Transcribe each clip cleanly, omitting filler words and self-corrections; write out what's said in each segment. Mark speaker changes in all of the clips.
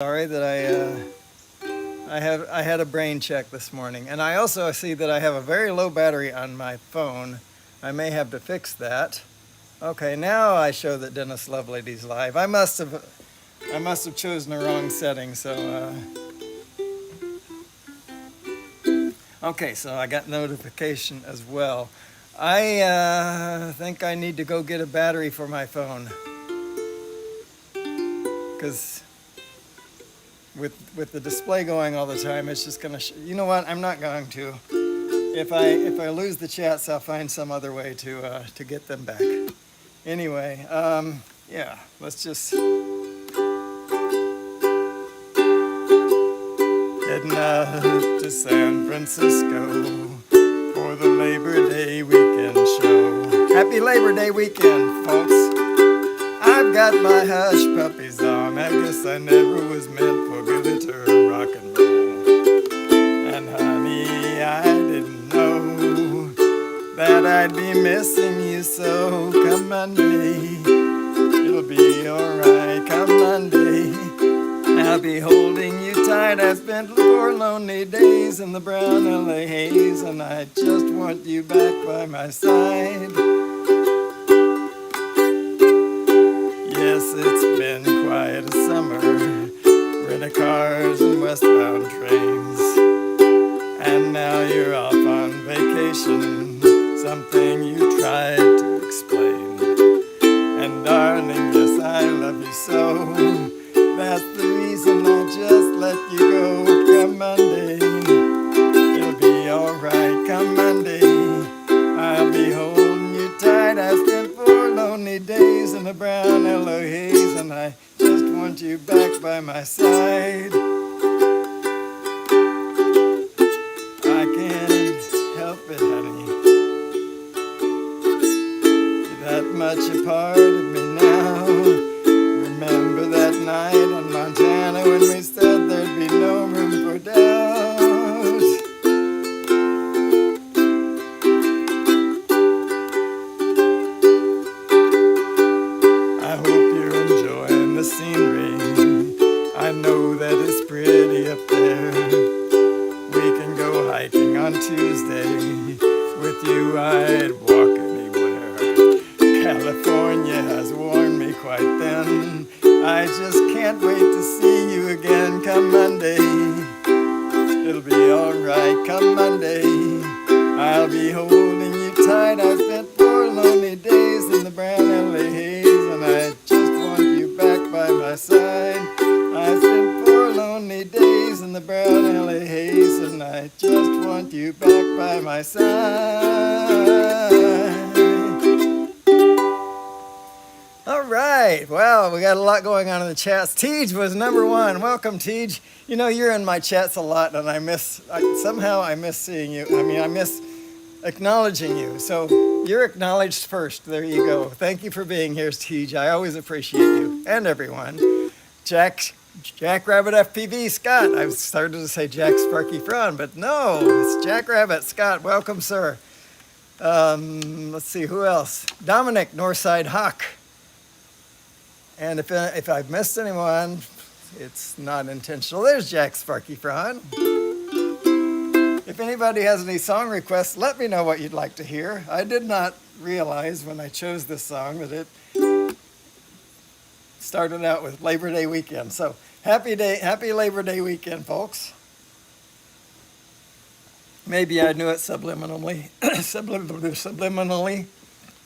Speaker 1: Sorry that I had a brain check this morning, and I also see that I have a very low battery on my phone. I may have to fix that. Okay, now I show that Dennis Lovelady's live. I must have chosen the wrong setting. Okay, so I got notification as well. I think I need to go get a battery for my phone, because with the display going all the time, it's just gonna. You know what? I'm not going to. If I lose the chats, I'll find some other way to get them back. Anyway, yeah. Let's just heading out to San Francisco for the Labor Day weekend show. Happy Labor Day weekend, folks. I've got my hush puppies on. I guess I never was meant for glitter rock and roll. And honey, I didn't know that I'd be missing you so. Come Monday, it'll be alright. Come Monday, I'll be holding you tight. I spent 4 lonely days in the brown LA haze, and I just want you back by my side. Yes, it's been quite a summer, rent-a-cars and westbound trains, and now you're off on vacation, something you tried to explain. And darling, yes, I love you so, that's the reason I just let you go. Come Monday, it'll be alright. Come Monday, I'll be holding you tight. I spent 4 lonely days in the brown LA haze, and I just want you back by my side. I can't help it, honey. You're that much a part of me now. Remember that night in Montana when we said there'd be no room for doubt? I hope you're enjoying the scenery. I know that it's pretty up there. We can go hiking on Tuesday. With you I'd walk anywhere. California has worn me quite thin. I just can't wait to see you again. Come Monday, it'll be alright. Come Monday, I'll be holding you tight. I spent 4 lonely days in the brown LA haze, and I just want you back by my side. I spent 4 lonely days in the brown LA haze, and I just want you back by my side. All right, well, we got a lot going on in the chats. Tej was number 1. Welcome, Tej. You know, you're in my chats a lot, and somehow I miss seeing you. I miss acknowledging you. So you're acknowledged first. There you go. Thank you for being here, Tej. I always appreciate you and everyone. Jack Rabbit FPV, Scott. I started to say Jack Sparky Fran, but no, it's Jack Rabbit. Scott, welcome, sir. Let's see, who else? Dominic, Northside Hawk. And if I've missed anyone, it's not intentional. There's Jack Sparky Fran. If anybody has any song requests, let me know what you'd like to hear. I did not realize when I chose this song that it started out with Labor Day weekend. So happy Labor Day weekend, folks. Maybe I knew it subliminally, subliminally,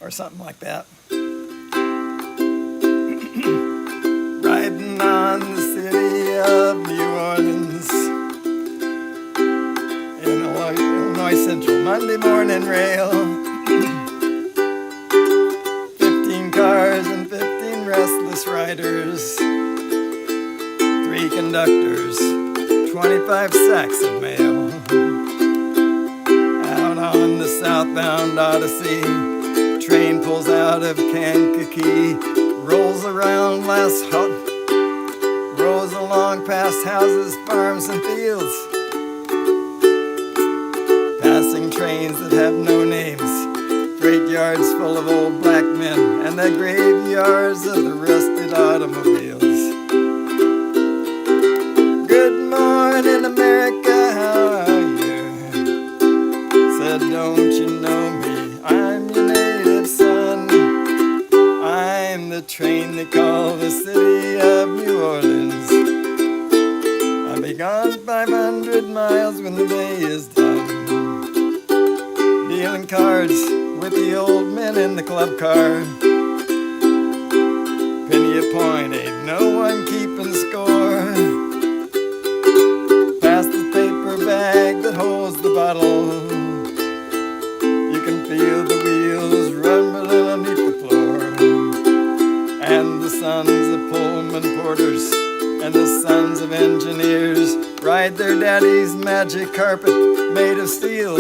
Speaker 1: or something like that. Riding on the city of New Orleans, Illinois Central, Monday morning rail. 15 cars and 15 restless riders, 3 conductors, 25 sacks of mail. Out on the southbound Odyssey, train pulls out of Kankakee, rolls around rolls along past houses, farms, and fields, passing trains that have no names, freight yards full of old black men, and the graveyards of the rusted automobiles. when the day is done. Dealing cards with the old men in the club car. Penny a point, ain't no one keeping score. Pass the paper bag that holds the bottle. You can feel the wheels rumbling underneath the floor. And the sons of Pullman porters and the sons of engineers ride their daddy's magic carpet made of steel.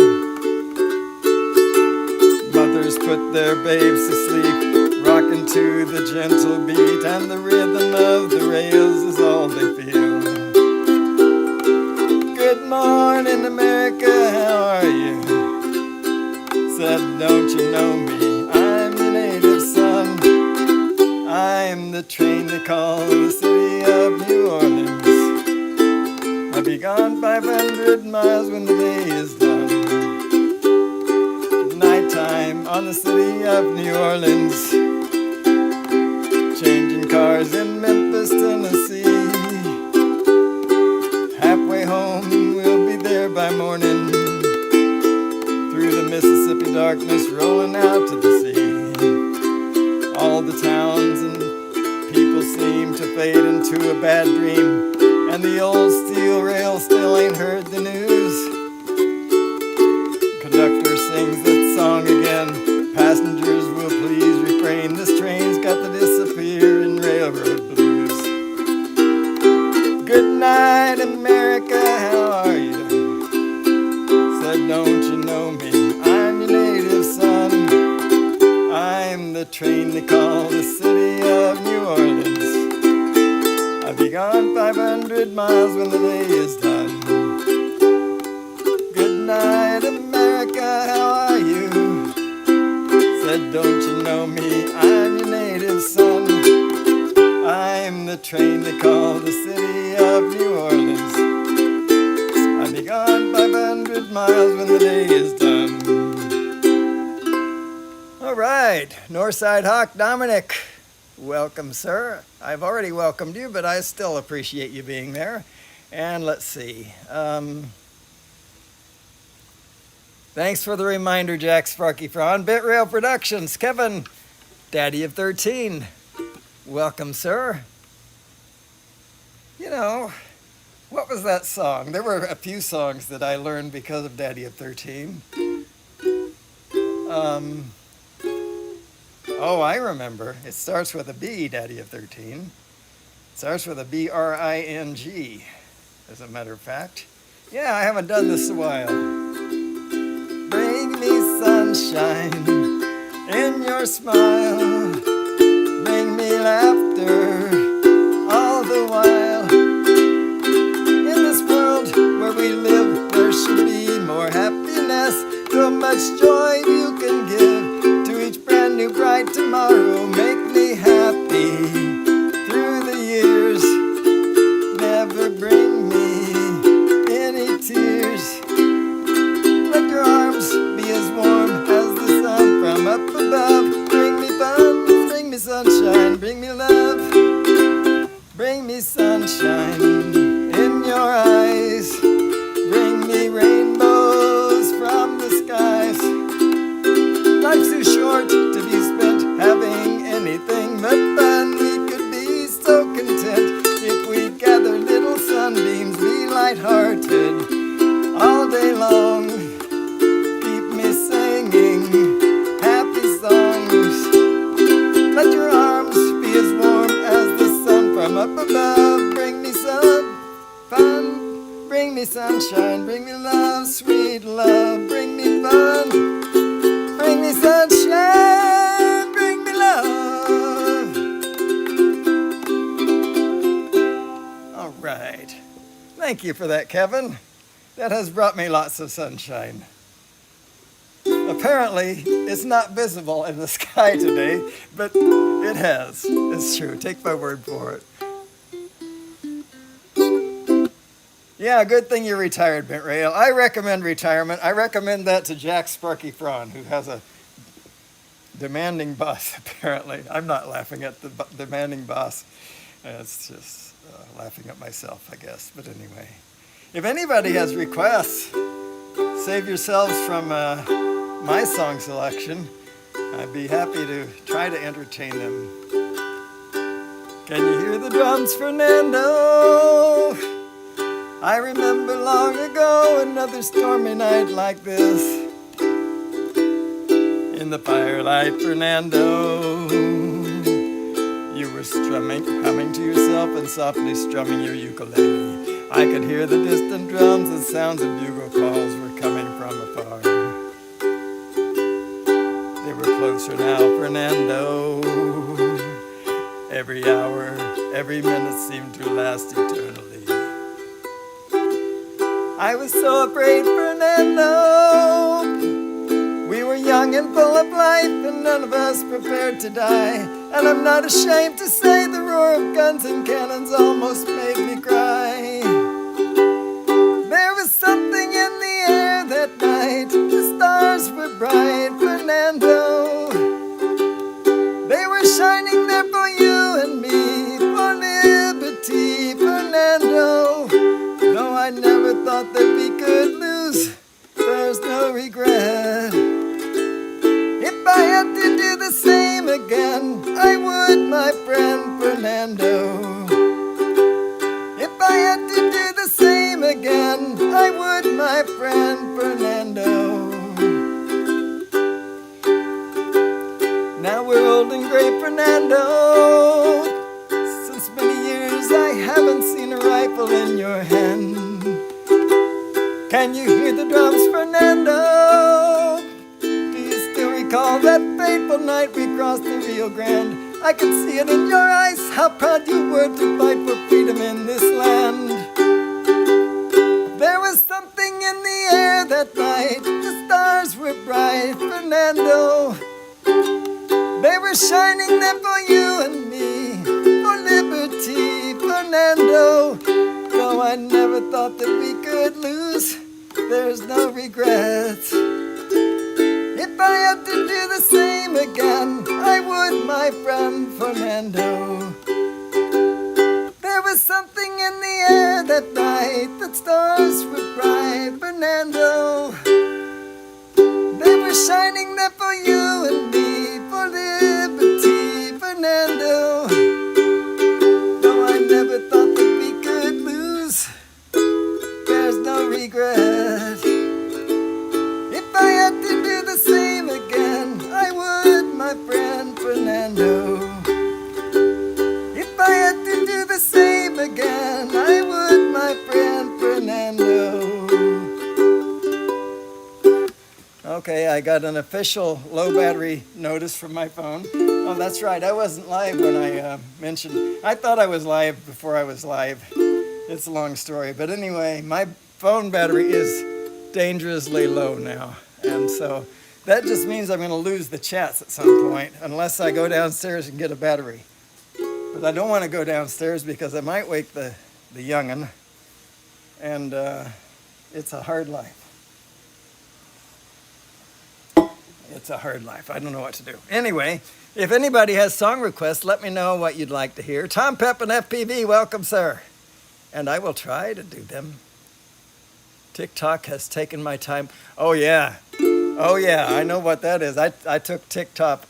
Speaker 1: Mothers put their babes to sleep, rocking to the gentle beat, and the rhythm of the rails is all they feel. Good morning, America, how are you? Said, don't you know me? I'm your native son. I'm the train they call the city of New Orleans. I'll be gone 500 miles when the day is done. Nighttime on the city of New Orleans. Changing cars in Memphis, Tennessee. Halfway home, we'll be there by morning. Through the Mississippi darkness, rolling out to the sea. All the towns and people seem to fade into a bad dream, and the old steel rail still ain't heard the news. Conductor sings that song again. Passengers will please refrain. This train's got the disappearing railroad blues. Good night, America, how are you? Said, don't you know me? I'm your native son. I'm the train they call the city of New Orleans. I'll be gone 500 miles when the day is done. Good night, America, how are you? Said, don't you know me? I'm your native son. I'm the train they call the city of New Orleans. I'll be gone 500 miles when the day is done. All right, Northside Hawk Dominic, welcome, sir. I've already welcomed you, but I still appreciate you being there. And let's see. Thanks for the reminder, Jack Sparky Fraun. Bitrail Productions, Kevin, Daddy of 13, welcome, sir. You know, what was that song? There were a few songs that I learned because of Daddy of 13. Oh, I remember. It starts with a B, Daddy of 13. It starts with a B-R-I-N-G, as a matter of fact. Yeah, I haven't done this in a while. Bring me sunshine in your smile. Bring me laughter all the while. In this world where we live, there should be more happiness. So much joy you can give to each brand new bright tomorrow. Make me happy through the years. Never bring me any tears. Let your arms be as warm as the sun from up above. Bring me fun, bring me sunshine, bring me love. Bring me sunshine in your eyes. Bring me rainbows from the skies. Life's too short to be spent having anything but fun. We could be so content if we gather little sunbeams, be lighthearted all day long. Keep me singing happy songs. Let your arms be as warm as the sun from up above. Bring me sun, fun, bring me sunshine, bring me love, sweet love. Bring me fun, bring me sunshine, bring me love. All right. Thank you for that, Kevin. That has brought me lots of sunshine. Apparently, it's not visible in the sky today, but it has. It's true. Take my word for it. Yeah, good thing you're retired, Bitrail. I recommend retirement. I recommend that to Jack Sparky Fraun, who has a demanding boss, apparently. I'm not laughing at the demanding boss. It's just laughing at myself, I guess. But anyway. If anybody has requests, save yourselves from my song selection. I'd be happy to try to entertain them. Can you hear the drums, Fernando? I remember long ago another stormy night like this. In the firelight, Fernando, you were humming to yourself and softly strumming your ukulele. I could hear the distant drums and sounds of bugle calls were coming from afar. They were closer now, Fernando. Every hour, every minute seemed to last eternally. I was so afraid, Fernando. We were young and full of life, and none of us prepared to die. And I'm not ashamed to say the roar of guns and cannons almost made me cry. There was something in the air that night. The stars were bright, Fernando. They were shining there for you and me, for liberty, Fernando. Though I never thought that we could lose, there's no regret. If I had to do the same again, I would, my friend Fernando. If I had to do the same again, I would, my friend Fernando. Now we're old and gray, Fernando. Since many years I haven't seen a rifle in your hand. Can you hear the drums, Fernando? Recall that fateful night we crossed the Rio Grande. I could see it in your eyes, how proud you were to fight for freedom in this land. There was something in the air that night. The stars were bright, Fernando. They were shining there for you and me, for liberty, Fernando. Though I never thought that we could lose, there's no regret. If I had to do the same again, I would, my friend Fernando. There was something in the air that night, the stars were bright, Fernando. They were shining there for you and me, for liberty, Fernando. Though I never thought that we could lose, there's no regret. If I had to do the same again, I would, my friend Fernando. If I had to do the same again, I would, my friend Fernando. Okay, I got an official low battery notice from my phone. Oh, that's right, I wasn't live when I mentioned. I thought I was live before I was live. It's a long story, but anyway, my phone battery is dangerously low now, and so that just means I'm going to lose the chats at some point unless I go downstairs and get a battery. But I don't want to go downstairs because I might wake the young'un, and it's a hard life. It's a hard life. I don't know what to do. Anyway, if anybody has song requests, let me know what you'd like to hear. Tom Pep and FPV, welcome, sir. And I will try to do them. TikTok has taken my time. Oh yeah, I know what that is. I took TikTok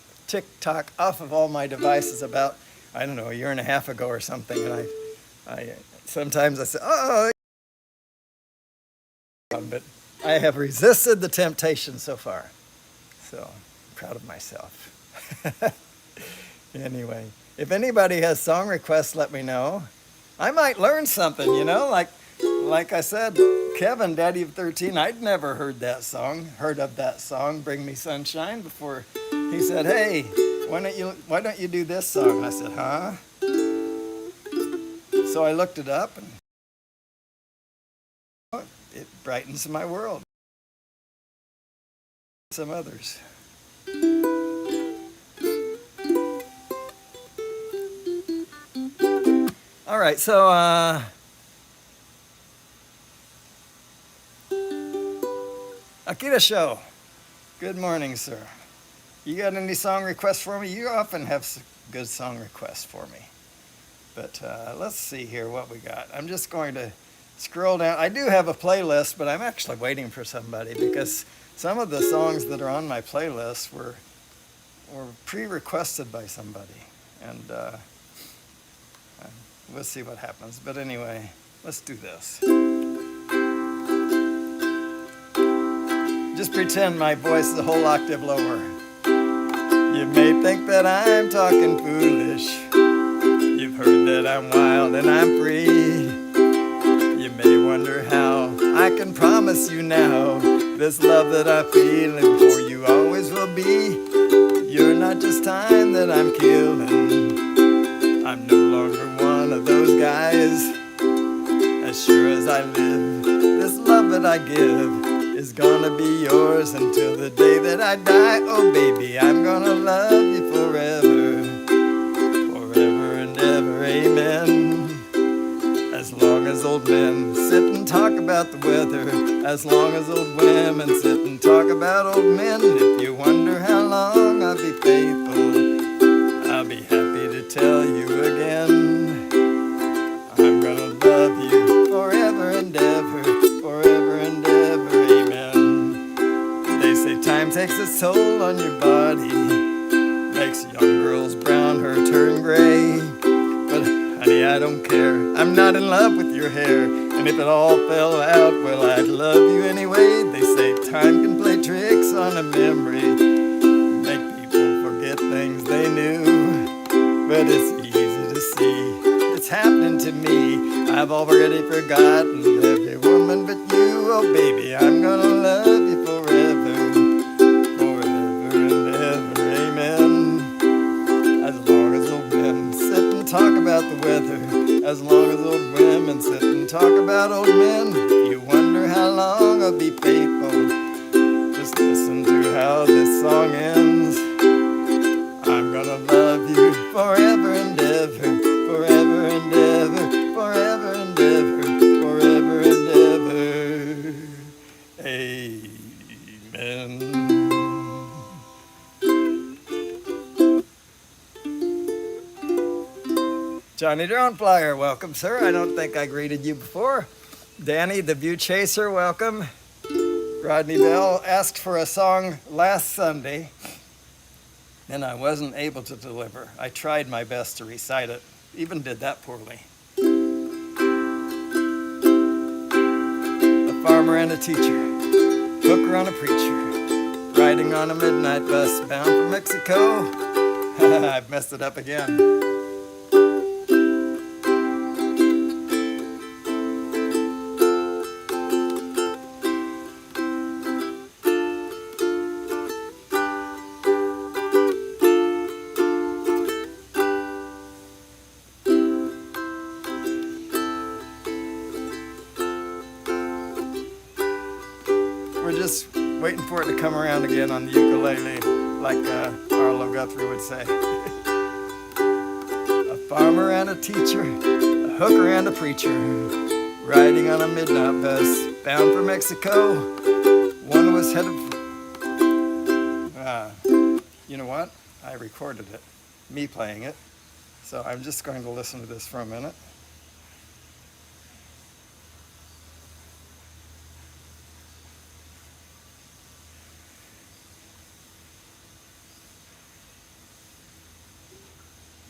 Speaker 1: off of all my devices about, I don't know, a year and a half ago or something. And I sometimes I say, oh, but I have resisted the temptation so far. So I'm proud of myself. Anyway, if anybody has song requests, let me know. I might learn something, you know, like I said, Kevin, Daddy of 13, I'd never heard of that song, Bring Me Sunshine, before he said, hey, why don't you do this song? I said, huh? So I looked it up, and it brightens my world. Some others. All right, so Akita Show, good morning, sir. You got any song requests for me? You often have good song requests for me. But let's see here what we got. I'm just going to scroll down. I do have a playlist, but I'm actually waiting for somebody because some of the songs that are on my playlist were pre-requested by somebody, and we'll see what happens. But anyway, let's do this. Just pretend my voice is a whole octave lower. You may think that I'm talking foolish. You've heard that I'm wild and I'm free. You may wonder how I can promise you now this love that I'm feeling for you always will be. You're not just time that I'm killing. I'm no longer one of those guys. As sure as I live, this love that I give is gonna be yours until the day that I die. Oh baby, I'm gonna love you forever, forever and ever, amen. As long as old men sit and talk about the weather, as long as old women sit and talk about old men. If you wonder how long I'll be faithful, I'll be happy to tell you again. I'm gonna love you forever and ever, forever and ever, amen. They say time takes its toll on your body, makes young girls' brown hair turn gray. But honey, I don't care, I'm not in love with your hair. And if it all fell out, well, I'd love you anyway. They say time can play tricks on a memory, make people forget things they knew. But it's easy to see, it's happening to me. I've already forgotten every woman but you. Oh baby, I'm gonna love you forever, forever and ever, amen. As long as old men sit and talk about the weather, as long as old women sit and talk about old men. If you wonder how long I'll be faithful, just listen to how this song ends. I'm gonna love you forever and ever, forever and ever, forever and ever, forever and ever, amen. Johnny Droneflyer, welcome, sir. I don't think I greeted you before. Danny, the View Chaser, welcome. Rodney Bell asked for a song last Sunday, and I wasn't able to deliver. I tried my best to recite it, even did that poorly. A farmer and a teacher, hooker on a preacher, riding on a midnight bus bound for Mexico. I've messed it up again. We're just waiting for it to come around again on the ukulele, like Arlo Guthrie would say. A farmer and a teacher, a hooker and a preacher, riding on a midnight bus bound for Mexico. One was headed for... you know what? I recorded it, me playing it. So I'm just going to listen to this for a minute.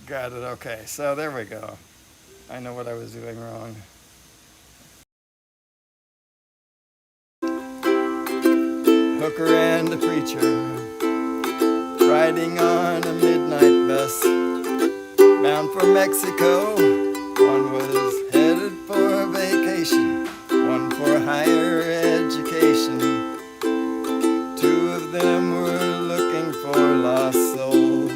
Speaker 1: Got it, okay. So there we go. I know what I was doing wrong. Hooker and a preacher, riding on a midnight bus, bound for Mexico. One was headed for vacation, one for higher education. Two of them were looking for lost souls.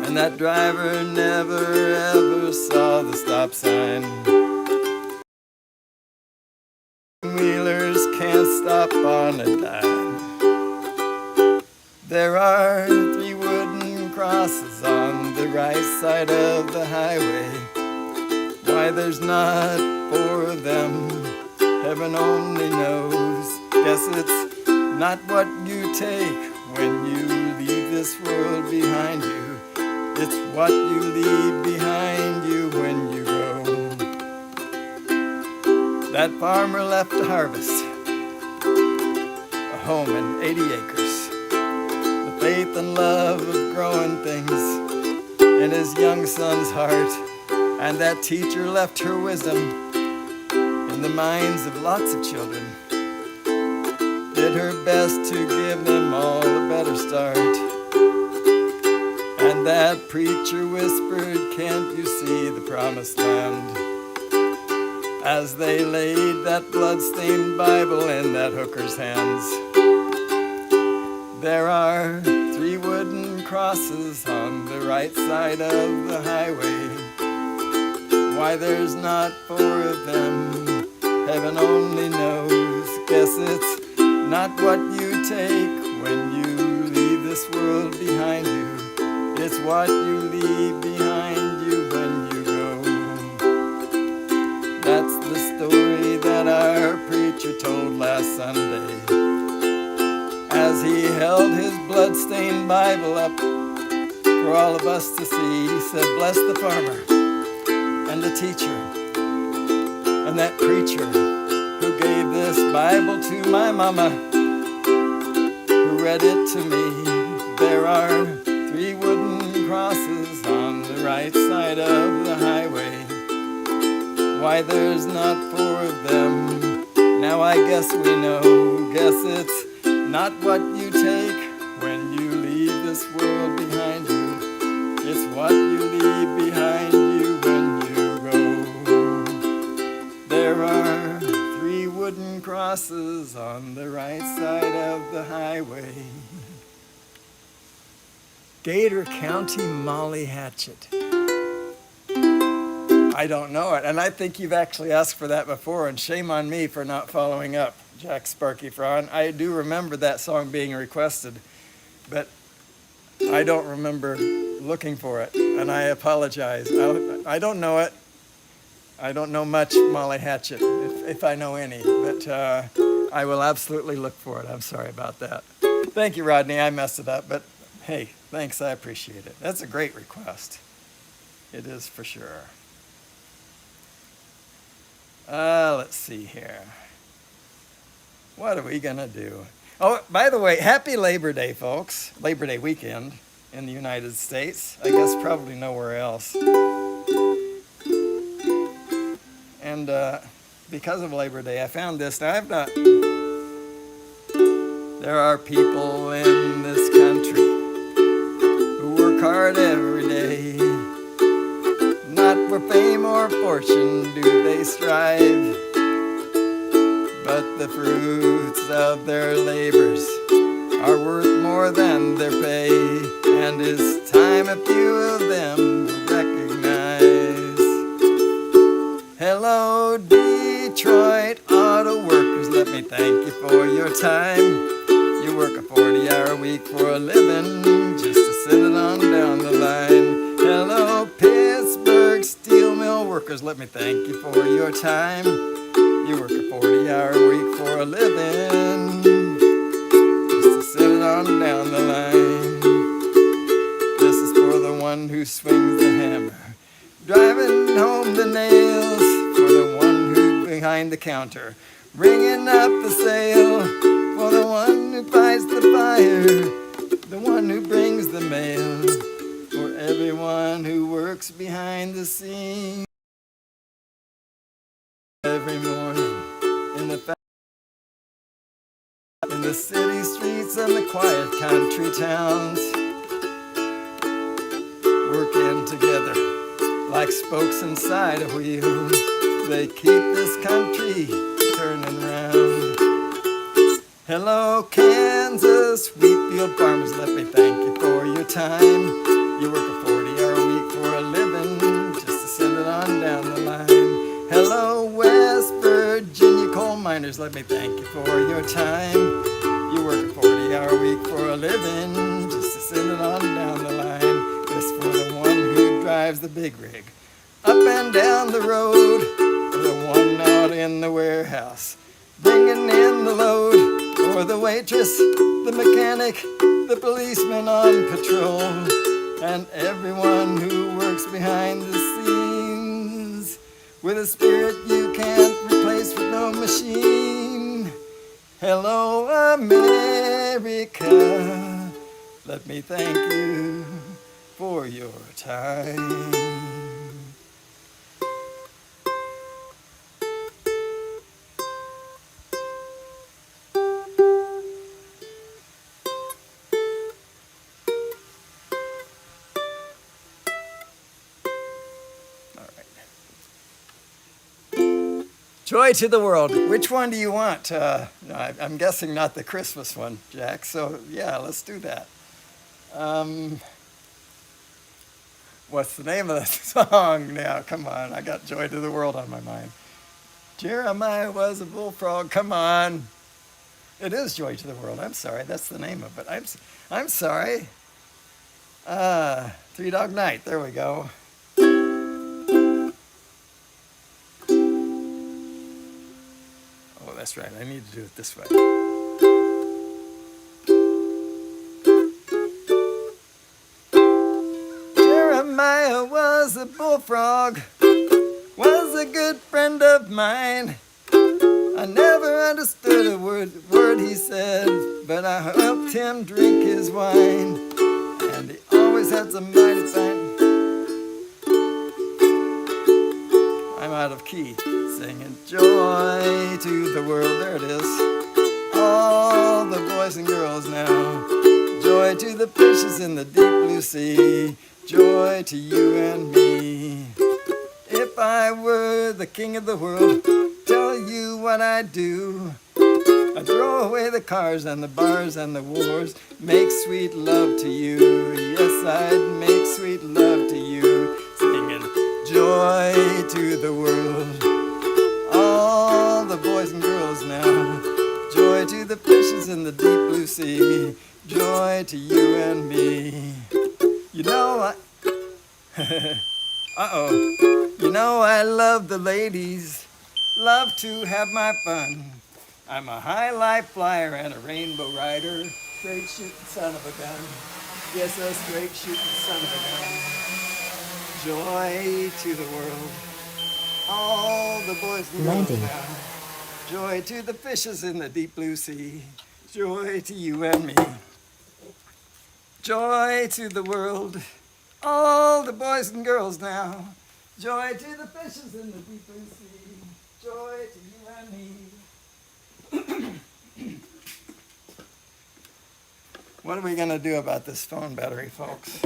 Speaker 1: And that driver never ever saw the stop sign. Wheelers can't stop on a dime. There are 3 wooden crosses on the right side of the highway. Why there's not 4 of them, heaven only knows. Guess it's not what you take when you leave this world behind you. It's what you leave behind you when you go. That farmer left to harvest a home and 80 acres. The faith and love of growing things in his young son's heart. And that teacher left her wisdom in the minds of lots of children. Did her best to give them all a better start. And that preacher whispered, "Can't you see the promised land?" As they laid that blood-stained Bible in that hooker's hands. There are 3 wooden crosses on the right side of the highway. Why there's not 4 of them, heaven only knows. Guess it's not what you take when you leave this world behind you. It's what you leave behind you when you go. That's the story that our preacher told last Sunday. As he held his blood-stained Bible up for all of us to see, he said, "Bless the farmer and the teacher and that preacher who gave this Bible to my mama, who read it to me. There are 3 wooden crosses on the right side of the highway. Why there's not 4 of them, now I guess we know. Guess it's not what you take when you leave this world behind you. It's what you leave behind you when you go." There are 3 wooden crosses on the right side of the highway. Gator County Molly Hatchet. I don't know it, and I think you've actually asked for that before, and shame on me for not following up, Jack Sparky Fraun. I do remember that song being requested, but I don't remember looking for it, and I apologize. I don't know it. I don't know much Molly Hatchet, if I know any, but I will absolutely look for it. I'm sorry about that. Thank you, Rodney. I messed it up, but hey, thanks. I appreciate it. That's a great request. It is for sure. Let's see here. What are we going to do? Oh, by the way, happy Labor Day, folks. Labor Day weekend in the United States. I guess probably nowhere else. And because of Labor Day, I found this. Now, there are people in this country who work hard every day. Not for fame or fortune do they strive, but the fruits of their labors are worth more than their pay, and it's time a few of them recognize. Hello, Detroit auto workers, let me thank you for your time. You work a 40-hour week for a living, just to send it on down the line. Hello, Pittsburgh steel mill workers, let me thank you for your time. You work a 40-hour week for a living, just to send it on down the line. This is for the one who swings the hammer, driving home the nails, for the one who's behind the counter, ringing up the sale, for the one who fights the fire, the one who brings the mail, for everyone who works behind the scenes. Every morning in the city streets and the quiet country towns, working together like spokes inside a wheel. They keep this country turning round. Hello, Kansas wheat field farmers, let me thank you for your time. You work a 40-hour week for a living, just to send it on down the line. Hello, West Virginia coal miners, let me thank you for your time. You work a 40-hour week for a living, just to send it on down the line. This for the one who drives the big rig up and down the road, for the one out in the warehouse bringing in the load, for the waitress, the mechanic, the policeman on patrol, and everyone who works behind the scenes with a spirit you can't replace with radio machine. Hello, America. Let me thank you for your time. Joy to the world. Which one do you want? No, I'm guessing not the Christmas one, Jack. So yeah, let's do that. What's the name of the song now? Come on, I got Joy to the World on my mind. Jeremiah was a bullfrog. Come on. It is Joy to the World. I'm sorry, that's the name of it. I'm sorry. Three Dog Night. There we go. Oh, that's right. I need to do it this way. Jeremiah was a bullfrog, was a good friend of mine. I never understood a word he said, but I helped him drink his wine, and he always had some mighty fine. I'm out of key, singing joy to the world. There it is. All the boys and girls now. Joy to the fishes in the deep blue sea. Joy to you and me. If I were the king of the world, tell you what I'd do. I'd throw away the cars and the bars and the wars, make sweet love to you. Yes, I'd make sweet love to you, singing joy to the world. All the boys and girls now, joy to the fishes in the deep blue sea, joy to you and me. You know you know I love the ladies, love to have my fun. I'm a high life flyer and a rainbow rider, straight shooting son of a gun. Yes, a straight shooting son of a gun. Joy to the world. All the boys and girls now. Joy to the fishes in the deep blue sea. Joy to you and me. Joy to the world. All the boys and girls now. Joy to the fishes in the deep blue sea. Joy to you and me. What are we going to do about this phone battery, folks?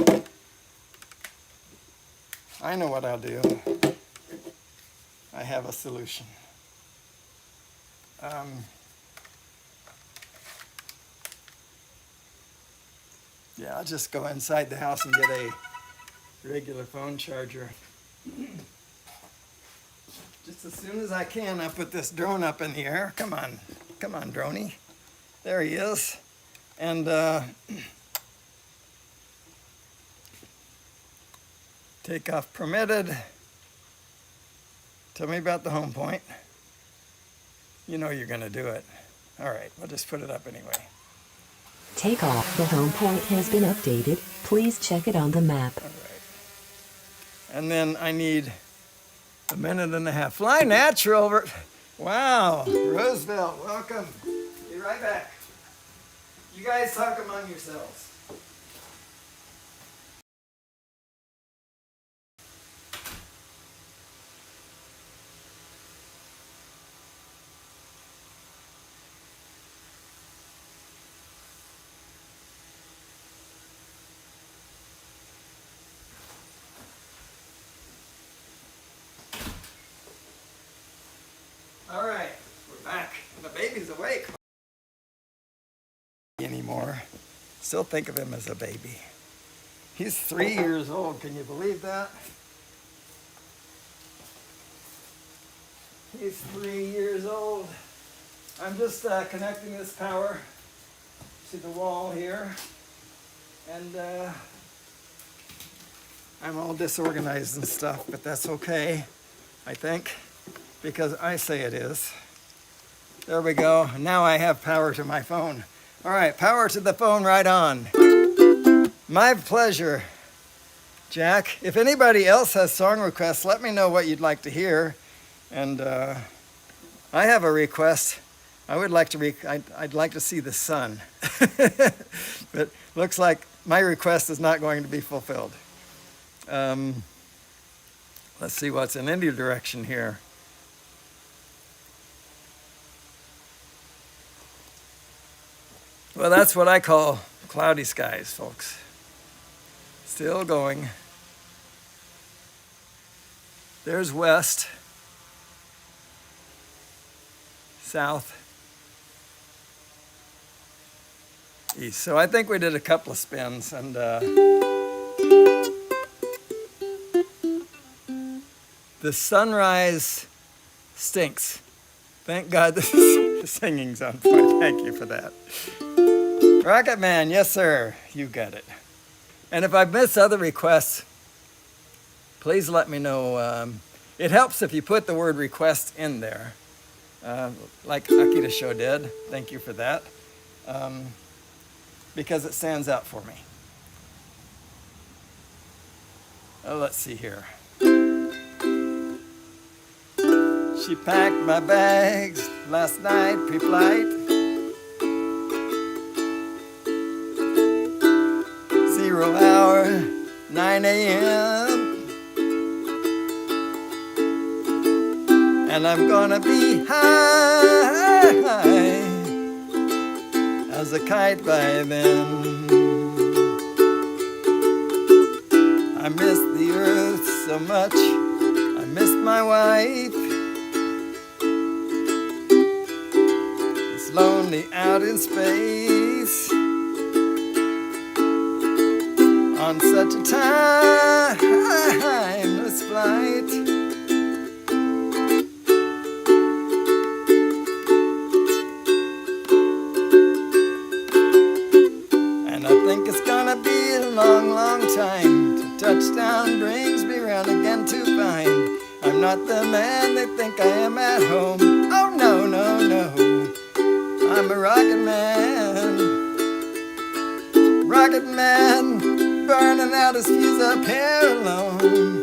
Speaker 1: I know what I'll do. I have a solution. Yeah, I'll just go inside the house and get a regular phone charger. Just as soon as I can, I put this drone up in the air. Come on, droney. There he is. And takeoff permitted. Tell me about the home point. You know you're going to do it. All right, we'll just put it up anyway.
Speaker 2: Takeoff. The home point has been updated. Please check it on the map.
Speaker 1: All right. And then I need a minute and a half. Fly natural. Wow. Roosevelt, welcome. Be right back. You guys talk among yourselves. All right, we're back. The baby's awake. Anymore. Still think of him as a baby. He's 3 years old. Can you believe that? He's 3 years old. I'm just connecting this power to the wall here. And I'm all disorganized and stuff, but that's okay, I think, because I say it is. There we go. Now I have power to my phone. All right, power to the phone right on. My pleasure, Jack. If anybody else has song requests, let me know what you'd like to hear. And I have a request. I would like to, I'd like to see the sun. But looks like my request is not going to be fulfilled. Let's see what's in any direction here. Well, that's what I call cloudy skies, folks. Still going. There's west, south, east. So I think we did a couple of spins, and the sunrise stinks. Thank God the singing's on point. Thank you for that. Rocket Man, yes sir, you got it. And if I've missed other requests, please let me know. It helps if you put the word request in there, like Akita Show did. Thank you for that, because it stands out for me. Oh, let's see here. She packed my bags last night, pre-flight. 0 hour, 9 a.m. And I'm gonna be high as a kite by then. I miss the earth so much, I miss my wife. It's lonely out in space on such a timeless flight. And I think it's gonna be a long, long time till touchdown brings me round again to find I'm not the man they think I am at home. Oh no, no, no, I'm a rocket man. Rocket man, burning out his fuse up here alone.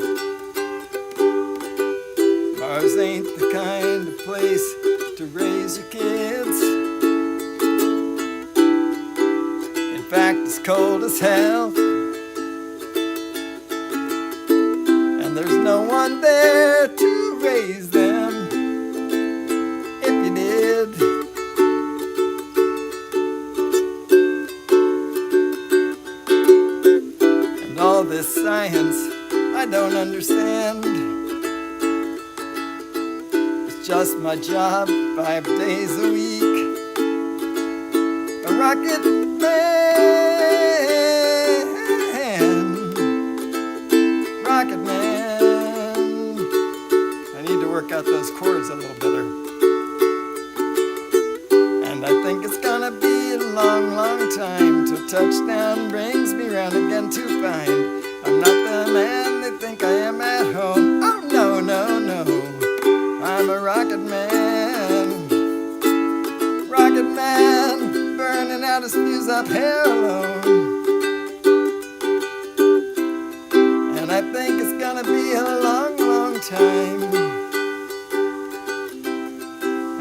Speaker 1: Mars ain't the kind of place to raise your kids. In fact, it's cold as hell, and there's no one there to raise them if you did. And all this science I don't understand. It's just my job 5 days a week. A rocket man, rocket man. I need to work out those chords a little better. And I think it's gonna be a long, long time till touchdown brings me round again to find I'm not the man they think I am at home. Oh no, no, no, I'm a rocket man. Rocket man, burning out his fuse up here alone. And I think it's gonna be a long, long time.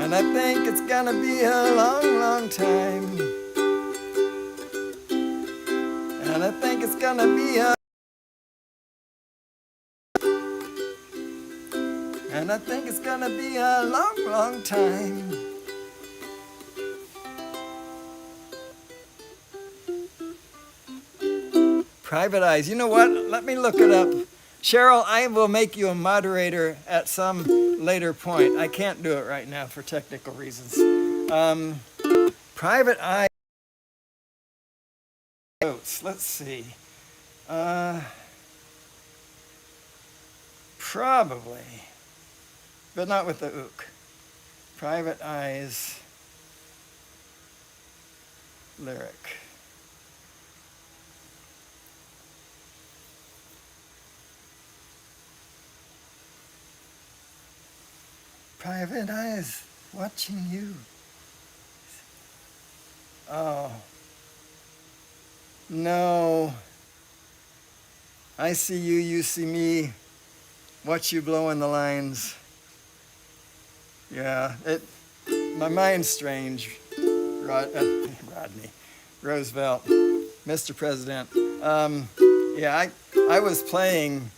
Speaker 1: And I think it's gonna be a long, long time. And I think it's gonna be a And I think it's gonna be a long, long time. Private eyes. You know what? Let me look it up. Cheryl, I will make you a moderator at some later point. I can't do it right now for technical reasons. Private eye notes. Let's see. Probably. But not with the ook. Private eyes lyric. Private eyes watching you. Oh. No. I see you, you see me. Watch you blowing the lines. Yeah, my mind's strange. Rodney, Roosevelt, Mr. President. Yeah, I was playing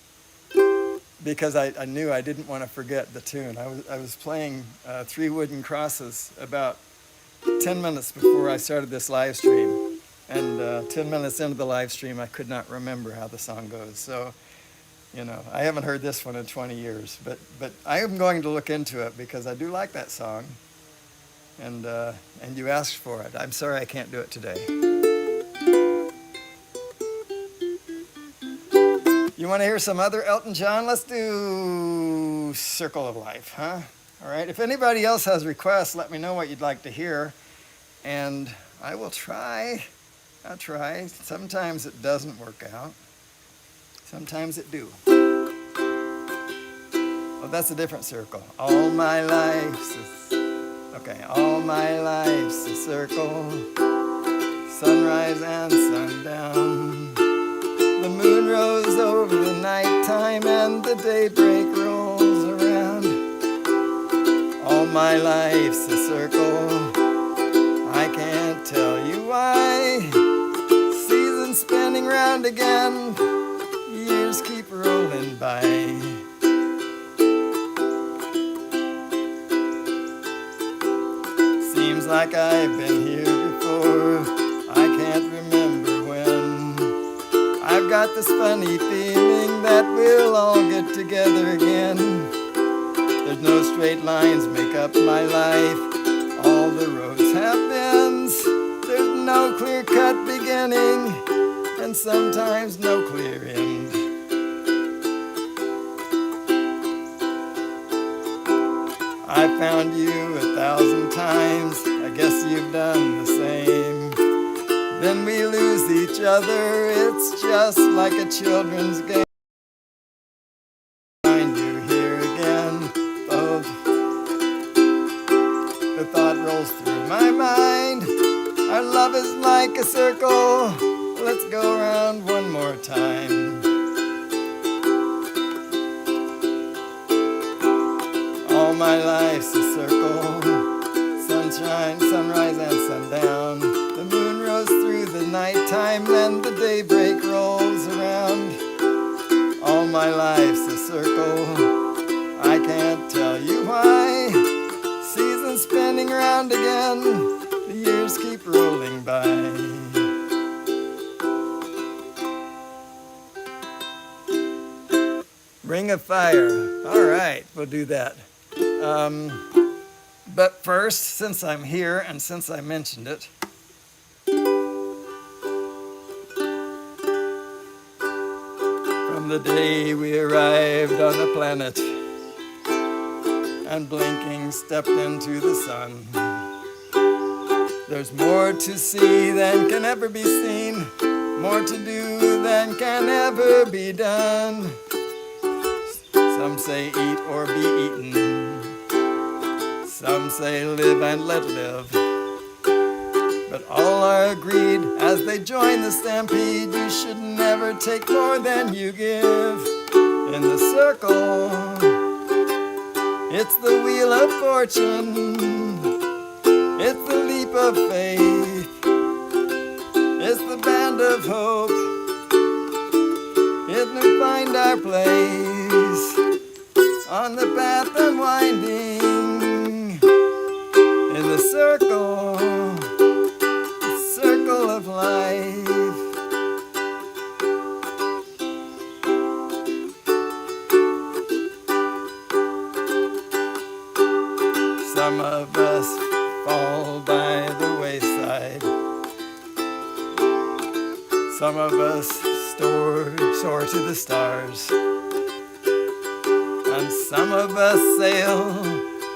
Speaker 1: because I knew I didn't want to forget the tune. I was playing Three Wooden Crosses about 10 minutes before I started this live stream. And 10 minutes into the live stream, I could not remember how the song goes. So, I haven't heard this one in 20 years, but I am going to look into it because I do like that song. And you asked for it. I'm sorry I can't do it today. You want to hear some other Elton John? Let's do Circle of Life, huh? All right. If anybody else has requests, let me know what you'd like to hear. And I will try. I'll try. Sometimes it doesn't work out. Sometimes it do. Oh, that's a different circle. All my life's okay. All my life's a circle. Sunrise and sundown. The moon rose over the nighttime and the daybreak rolls around. All my life's a circle. I can't tell you why. Seasons spinning round again. Years keep rolling by. Seems like I've been here before. I can't remember when. I've got this funny feeling that we'll all get together again. There's no straight lines make up my life. All the roads have bends. There's no clear-cut beginning, and sometimes no clear end. I found you 1,000 times. I guess you've done the same. Then we lose each other. It's just like a children's game. Find you here again. Oh, the thought rolls through my mind. Our love is like a circle. Let's go around one more time. All my life's a circle. Sunshine, sunrise, and sundown. The moon rose through the nighttime and the daybreak rolls around. All my life's a circle. I can't tell you why. Seasons spinning round again. The years keep rolling by. Ring of Fire. All right, we'll do that. But first, since I'm here and since I mentioned it, from the day we arrived on the planet and blinking stepped into the sun, there's more to see than can ever be seen, more to do than can ever be done. Some say eat or be eaten. Some say live and let live. But all are agreed as they join the stampede. You should never take more than you give. In the circle, it's the wheel of fortune. It's the leap of faith. It's the band of hope. It will find our place on the path unwinding. In the circle of life. Some of us fall by the wayside. Some of us soar to the stars. And some of us sail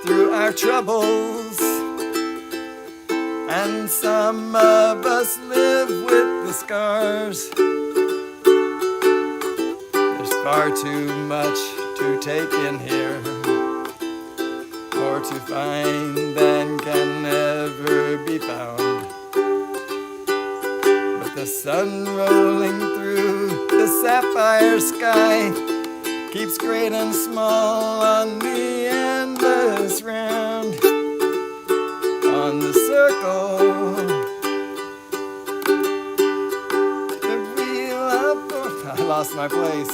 Speaker 1: through our troubles. And some of us live with the scars. There's far too much to take in here, more to find than can ever be found. But the sun rolling through the sapphire sky keeps great and small on the endless round. my place.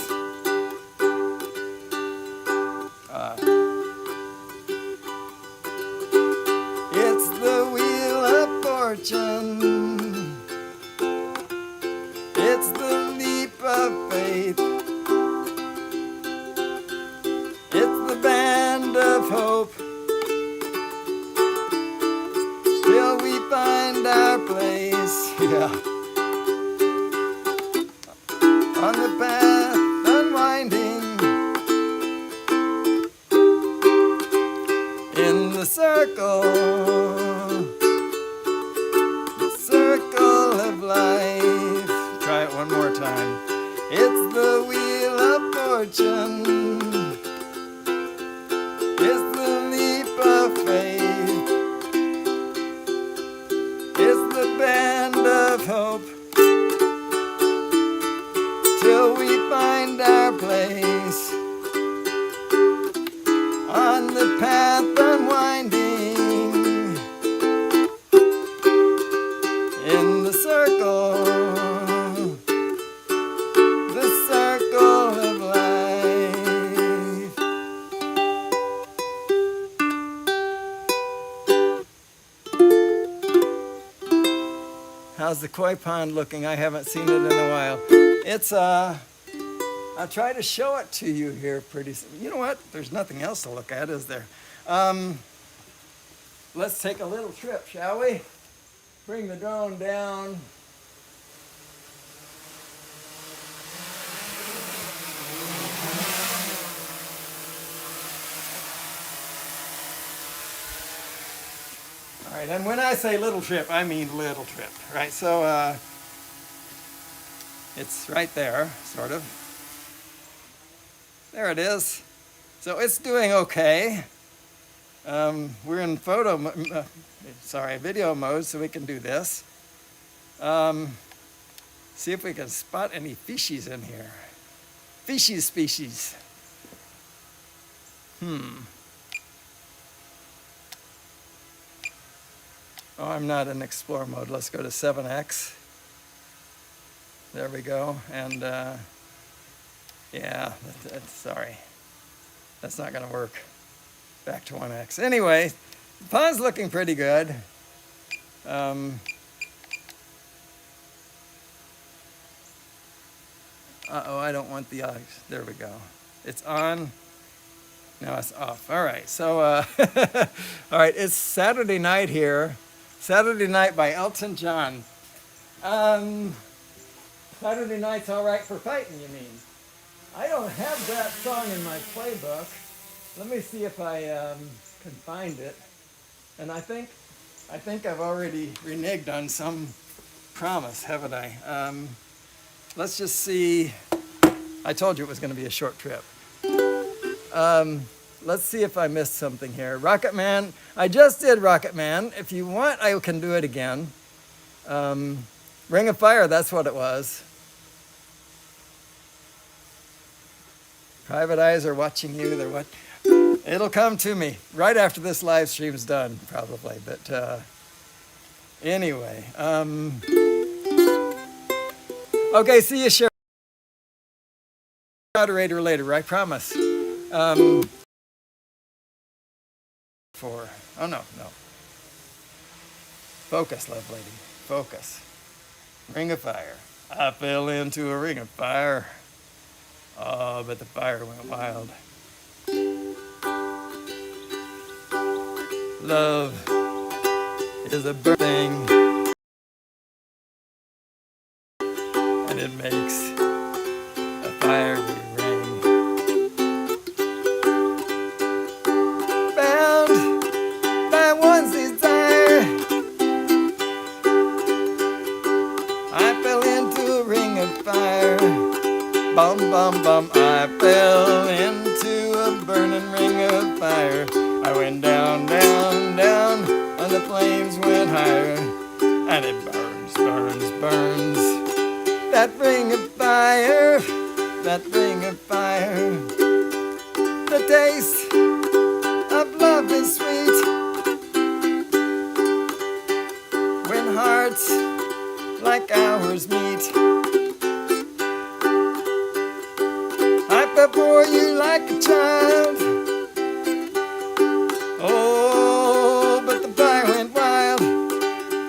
Speaker 1: It's the wheel of fortune. It's the leap of faith. It's the band of hope. Till we find our place. Yeah. On the path unwinding, in the circle of life. Try it one more time. It's the wheel of fortune. It's the leap of faith. It's the band of hope. Till we find our place on the path unwinding, in the circle of life. How's the koi pond looking? I haven't seen it in a while. It's I'll try to show it to you here pretty soon. You know what? There's nothing else to look at, is there? Let's take a little trip, shall we? Bring the drone down. All right, and when I say little trip, I mean little trip, right? So it's right there, sort of. There it is. So it's doing okay. We're in video mode, so we can do this. See if we can spot any fishies in here. Fishy species. Oh, I'm not in explore mode. Let's go to 7x. There we go. And yeah, sorry. That's not going to work. Back to 1x. Anyway, the pond's looking pretty good. Uh-oh, I don't want the eyes. There we go. It's on. Now it's off. All right, so, all right, it's Saturday night here. Saturday Night by Elton John. Saturday Night's All Right for Fighting, you mean? I don't have that song in my playbook. Let me see if I can find it. And I think I've already reneged on some promise, haven't I? Let's just see. I told you it was going to be a short trip. Let's see if I missed something here. Rocket Man. I just did Rocket Man. If you want, I can do it again. Ring of Fire, that's what it was. Private eyes are watching you. They're what? It'll come to me right after this live stream's done, probably. But anyway. Okay, see you, Sharon. Moderator later, I promise. Oh no. Focus, love lady. Focus. Ring of Fire. I fell into a ring of fire. Oh, but the fire went wild. Love is a burning, and it makes a fiery ring. Bound by one's desire, I fell into a ring of fire. Bum, bum, bum, I fell into a burning ring of fire. I went down, down, down, and the flames went higher. And it burns, burns, burns. That ring of fire, that ring of fire. The taste of love is sweet when hearts like ours meet.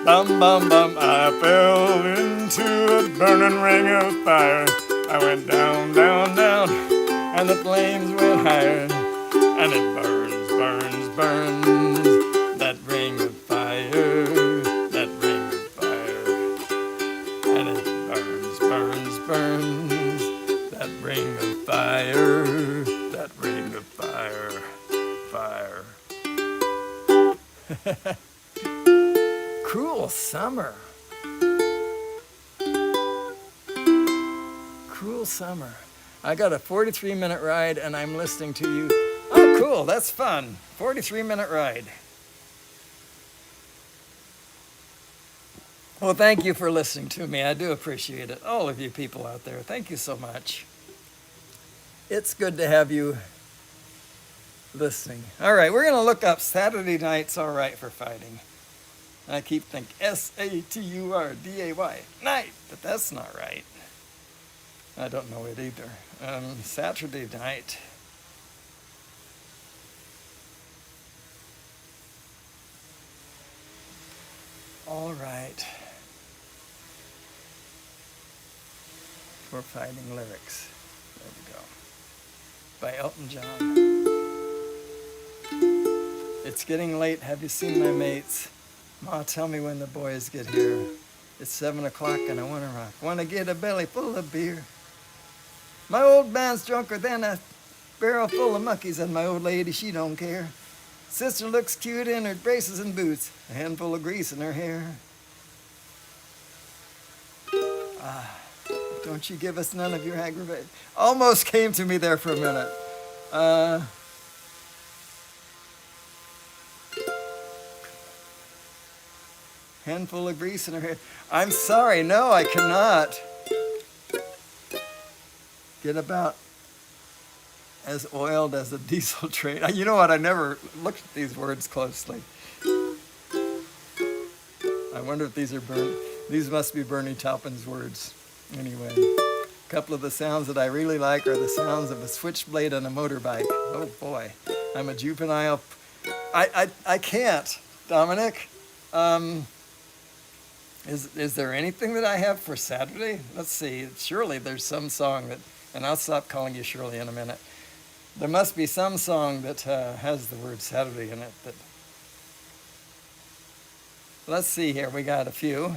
Speaker 1: Bum, bum, bum, I fell into a burning ring of fire. I went down, down, down, and the flames went higher. And it burns, burns, burns, that ring of fire, that ring of fire. And it burns, burns, burns, that ring of fire, that ring of fire, fire. Cruel summer. Cruel summer. I got a 43-minute ride and I'm listening to you. Oh, cool, that's fun. 43-minute ride. Well, thank you for listening to me. I do appreciate it. All of you people out there, thank you so much. It's good to have you listening. All right, we're going to look up Saturday Night's All Right for Fighting. I keep thinking Saturday, night, but that's not right. I don't know it either. Saturday night. All right. For Fighting lyrics. There we go. By Elton John. It's getting late. Have you seen my mates? Ma, tell me when the boys get here. It's 7 o'clock and I want to rock. Want to get a belly full of beer. My old man's drunker than a barrel full of monkeys, and my old lady, she don't care. Sister looks cute in her braces and boots, a handful of grease in her hair. Don't you give us none of your aggravate. Almost came to me there for a minute. Handful of grease in her hair. I'm sorry, no, I cannot get about as oiled as a diesel train. You know what, I never looked at these words closely. I wonder if these are these must be Bernie Taupin's words. Anyway, a couple of the sounds that I really like are the sounds of a switchblade on a motorbike. Oh boy, I'm a juvenile. I can't, Dominic. Is there anything that I have for Saturday? Let's see. Surely there's some song that, and I'll stop calling you Shirley in a minute. There must be some song that has the word Saturday in it. That. Let's see here. We got a few.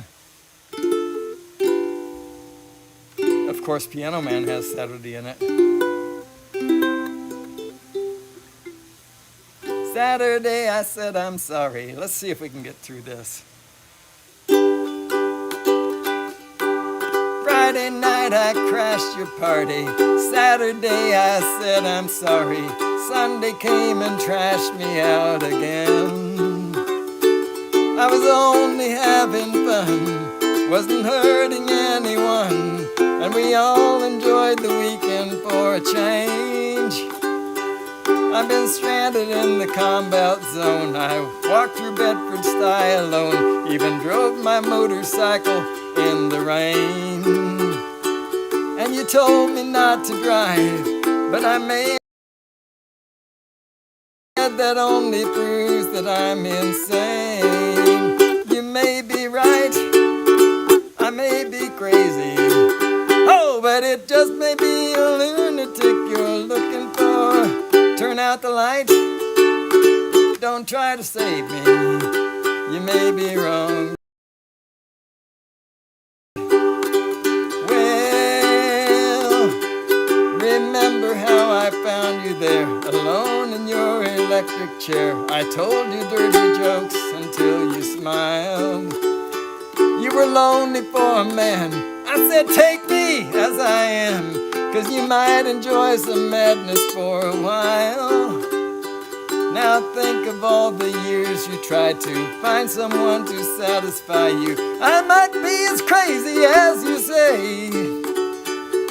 Speaker 1: Of course, Piano Man has Saturday in it. Saturday, I said I'm sorry. Let's see if we can get through this. Friday night I crashed your party. Saturday I said I'm sorry. Sunday came and trashed me out again. I was only having fun, wasn't hurting anyone, and we all enjoyed the weekend for a change. I've been stranded in the combat zone. I walked through Bedford style alone, even drove my motorcycle in the rain. And you told me not to drive, but I may have that only proves that I'm insane. You may be right, I may be crazy. Oh, but it just may be a lunatic you're looking for. Turn out the light, don't try to save me. You may be wrong. Remember how I found you there, alone in your electric chair. I told you dirty jokes until you smiled. You were lonely for a man. I said, take me as I am, 'cause you might enjoy some madness for a while. Now think of all the years you tried to find someone to satisfy you. I might be as crazy as you say.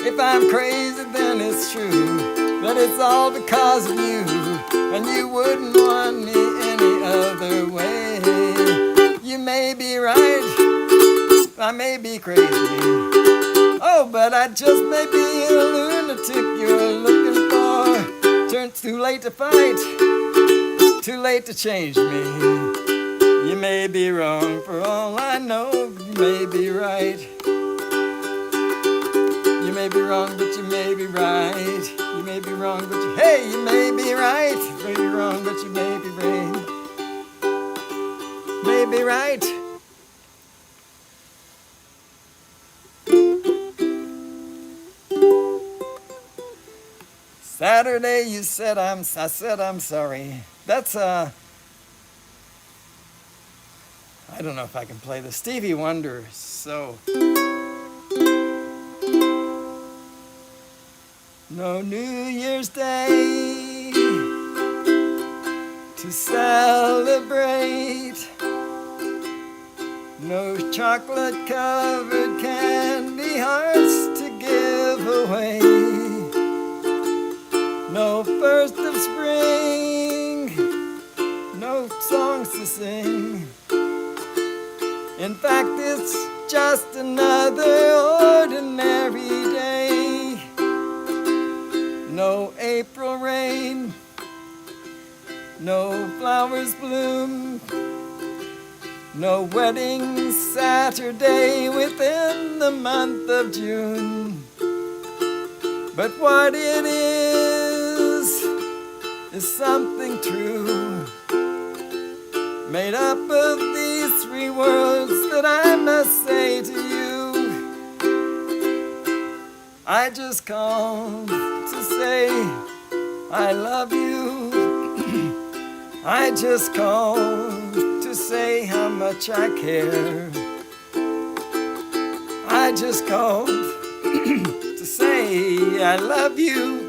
Speaker 1: If I'm crazy, then it's true that it's all because of you, and you wouldn't want me any other way. You may be right, I may be crazy. Oh, but I just may be a lunatic you're looking for. Too late to fight, too late to change me. You may be wrong for all I know. You may be right. You may be wrong, but you may be right. You may be wrong, but you may be right. You may be wrong, but you may be right. May be right. Saturday you said I said I'm sorry. That's I don't know if I can play the Stevie Wonder. So no New Year's Day to celebrate. No chocolate covered candy hearts to give away. No first of spring, no songs to sing. In fact, it's just another ordinary day. No April rain, no flowers bloom, no wedding Saturday within the month of June. But what it is something true, made up of these three words that I must say to you. I just called to say I love you. I just called to say how much I care. I just called to say I love you.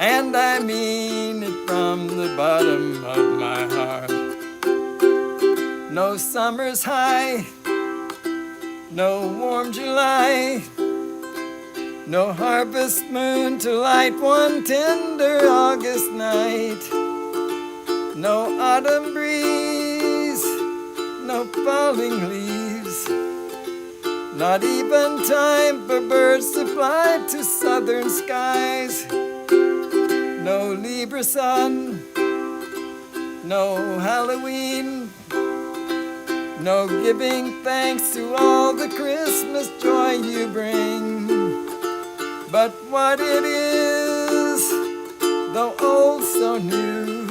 Speaker 1: And I mean it from the bottom of my heart. No summer's high, no warm July, no harvest moon to light one tender August night. No autumn breeze, no falling leaves, not even time for birds to fly to southern skies. No Libra sun, no Halloween, no giving thanks to all the Christmas joy you bring. But what it is, though old so new,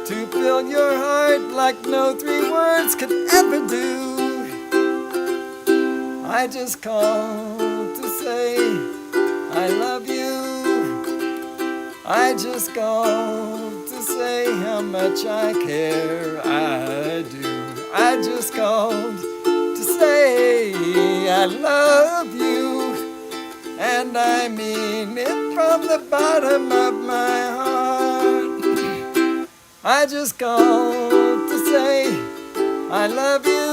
Speaker 1: to fill your heart like no three words could ever do. I just called to say I love you. I just called to say how much I care. I do. I just called to say I love you. And I mean it from the bottom of my heart. I just called to say I love you.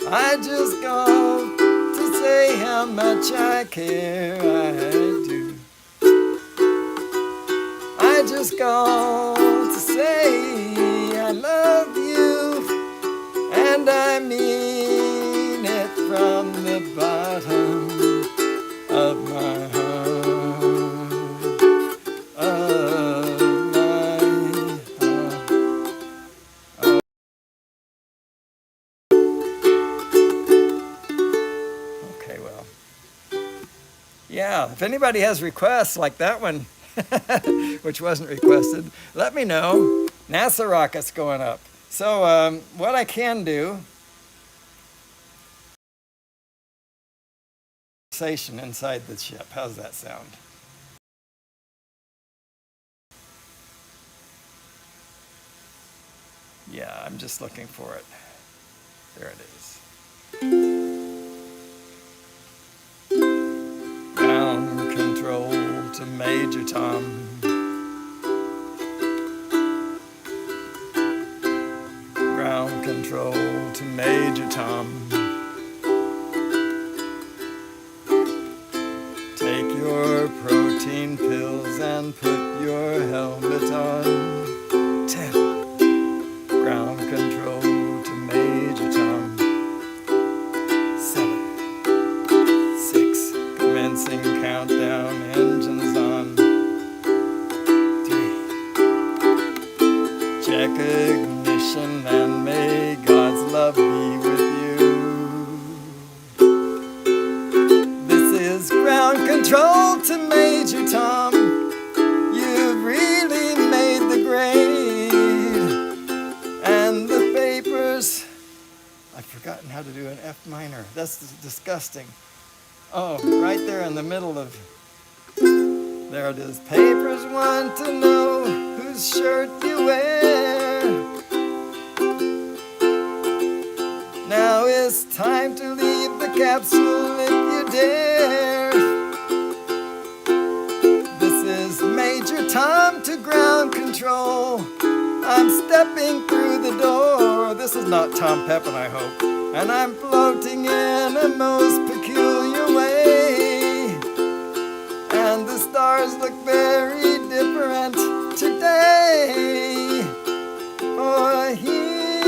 Speaker 1: I just called to say how much I care. I do. I just called to say I love you, and I mean it from the bottom of my heart, of my heart. Okay, well, yeah, if anybody has requests like that one, which wasn't requested, let me know. NASA rocket's going up. So what I can do, inside the ship. How's that sound? Yeah, I'm just looking for it. There it is. Ground control to Major Tom. Ground control to Major Tom. Take your protein pills and put your helmet on. 10. Ground control to Major Tom. 7. 6. Commencing countdown, engines on. 3. check ignition, and may God's love be with you. This is ground control to Major Tom. You've really made the grade. And the papers, I've forgotten how to do an F minor. That's disgusting. Oh, right there in the middle of, there it is. Papers want to know whose shirt you wear. Now it's time to leave the capsule if you dare. This is Major Tom to ground control. I'm stepping through the door. This is not Tom Pepin, I hope. And I'm floating in a most peculiar way. And the stars look very different today. For here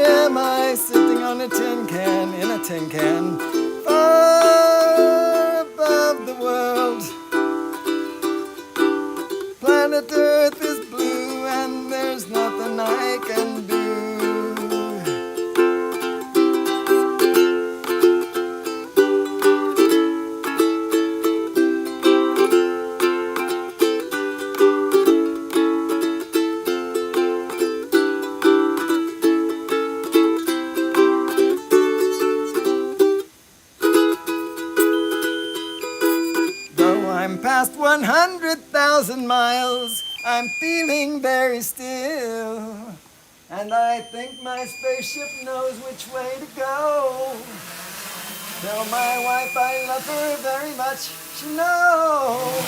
Speaker 1: am I sitting on a tin can, in a tin can, far above the world. Planet Earth is blue and there's nothing I can do. Though I'm past 100,000 miles, I'm feeling very still. And I think my spaceship knows which way to go. Tell my wife I love her very much, she knows.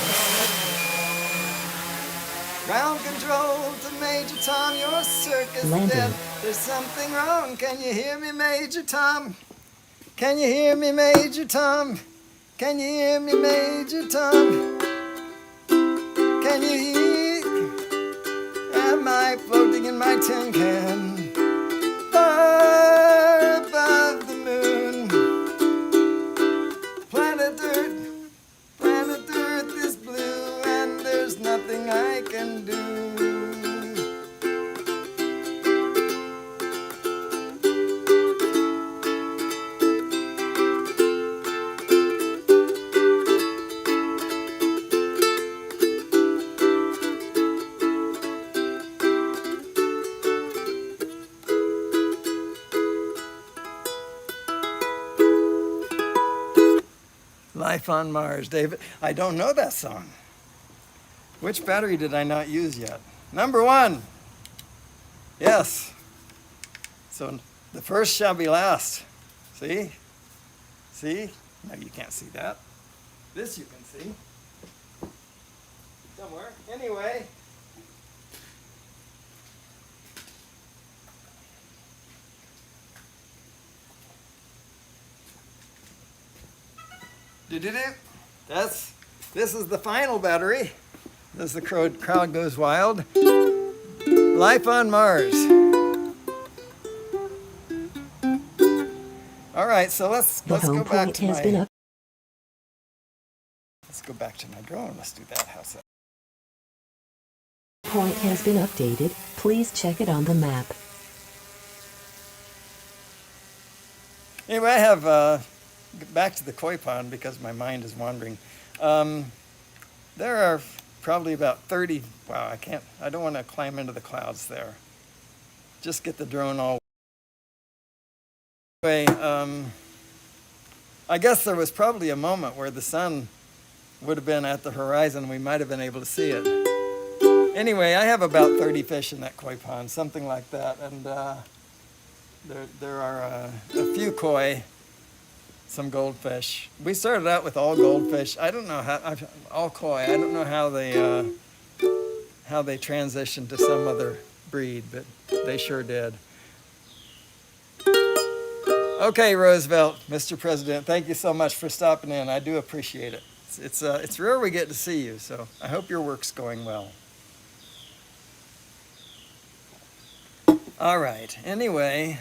Speaker 1: Ground control to Major Tom, your circus
Speaker 2: Landing.
Speaker 1: dead. There's something wrong, can you hear me, Major Tom? Can you hear me, Major Tom? Can you hear me, Major Tom? Can you hear? Am I floating in my tin can? Far above the moon. Planet Earth is blue, and there's nothing I can do. Life on Mars, David. I don't know that song. Which battery did I not use yet? Number 1. Yes. So the first shall be last. See? See? No, you can't see that. This you can see. Somewhere. Anyway. This is the final battery. As the crowd goes wild. Life on Mars. All right, so let's
Speaker 2: The
Speaker 1: go
Speaker 2: home
Speaker 1: back
Speaker 2: point
Speaker 1: to
Speaker 2: has been
Speaker 1: my.
Speaker 2: up.
Speaker 1: Let's go back to my drone. Let's do that. How's that?
Speaker 2: Point has been updated. Please check it on the map.
Speaker 1: Anyway, I have back to the koi pond because my mind is wandering. There are probably about 30. Wow, I don't want to climb into the clouds there. Just get the drone all. Anyway, I guess there was probably a moment where the sun would have been at the horizon. We might have been able to see it. Anyway, I have about 30 fish in that koi pond, something like that. And there are a few koi, some goldfish. We started out with all goldfish. I don't know how, all koi. I don't know how they transitioned to some other breed, but they sure did. Okay, Roosevelt, Mr. President, thank you so much for stopping in. I do appreciate it. It's rare we get to see you, so I hope your work's going well. All right, anyway,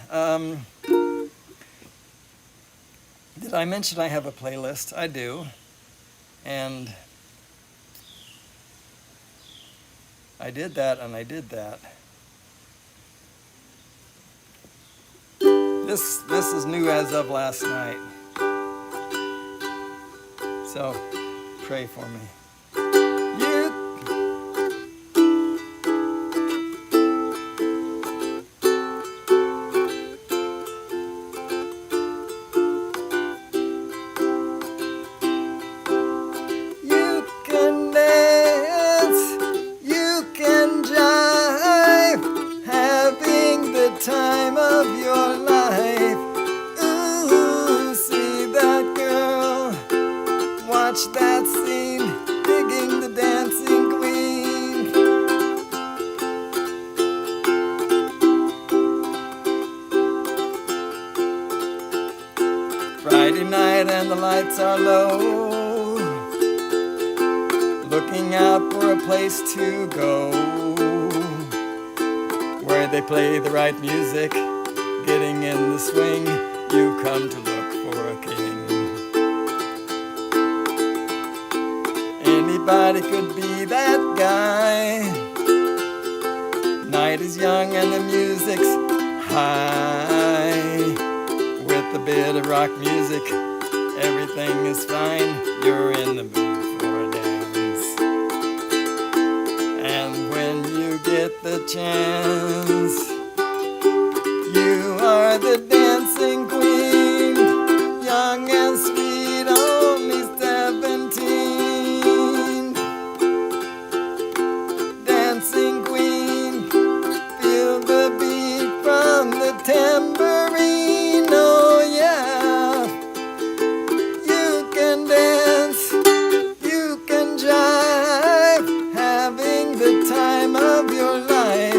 Speaker 1: did I mention I have a playlist? I do. And I did that and I did that. This is new as of last night. So pray for me. You can dance, you can jive, having the time of your life. Ooh, see that girl, watch that scene, digging the dancing queen. Friday night and the lights are low, looking out for a place to go, where they play the right music, getting in the swing. You come to look for a king. Anybody could be that guy. Night is young and the music's high. With a bit of rock music, everything is fine. You're in the mood for a dance. And when you get the chance, you are the dancing queen, young and sweet, only 17. Dancing queen, feel the beat from the tambourine. Oh yeah, you can dance, you can jive, having the time of your life.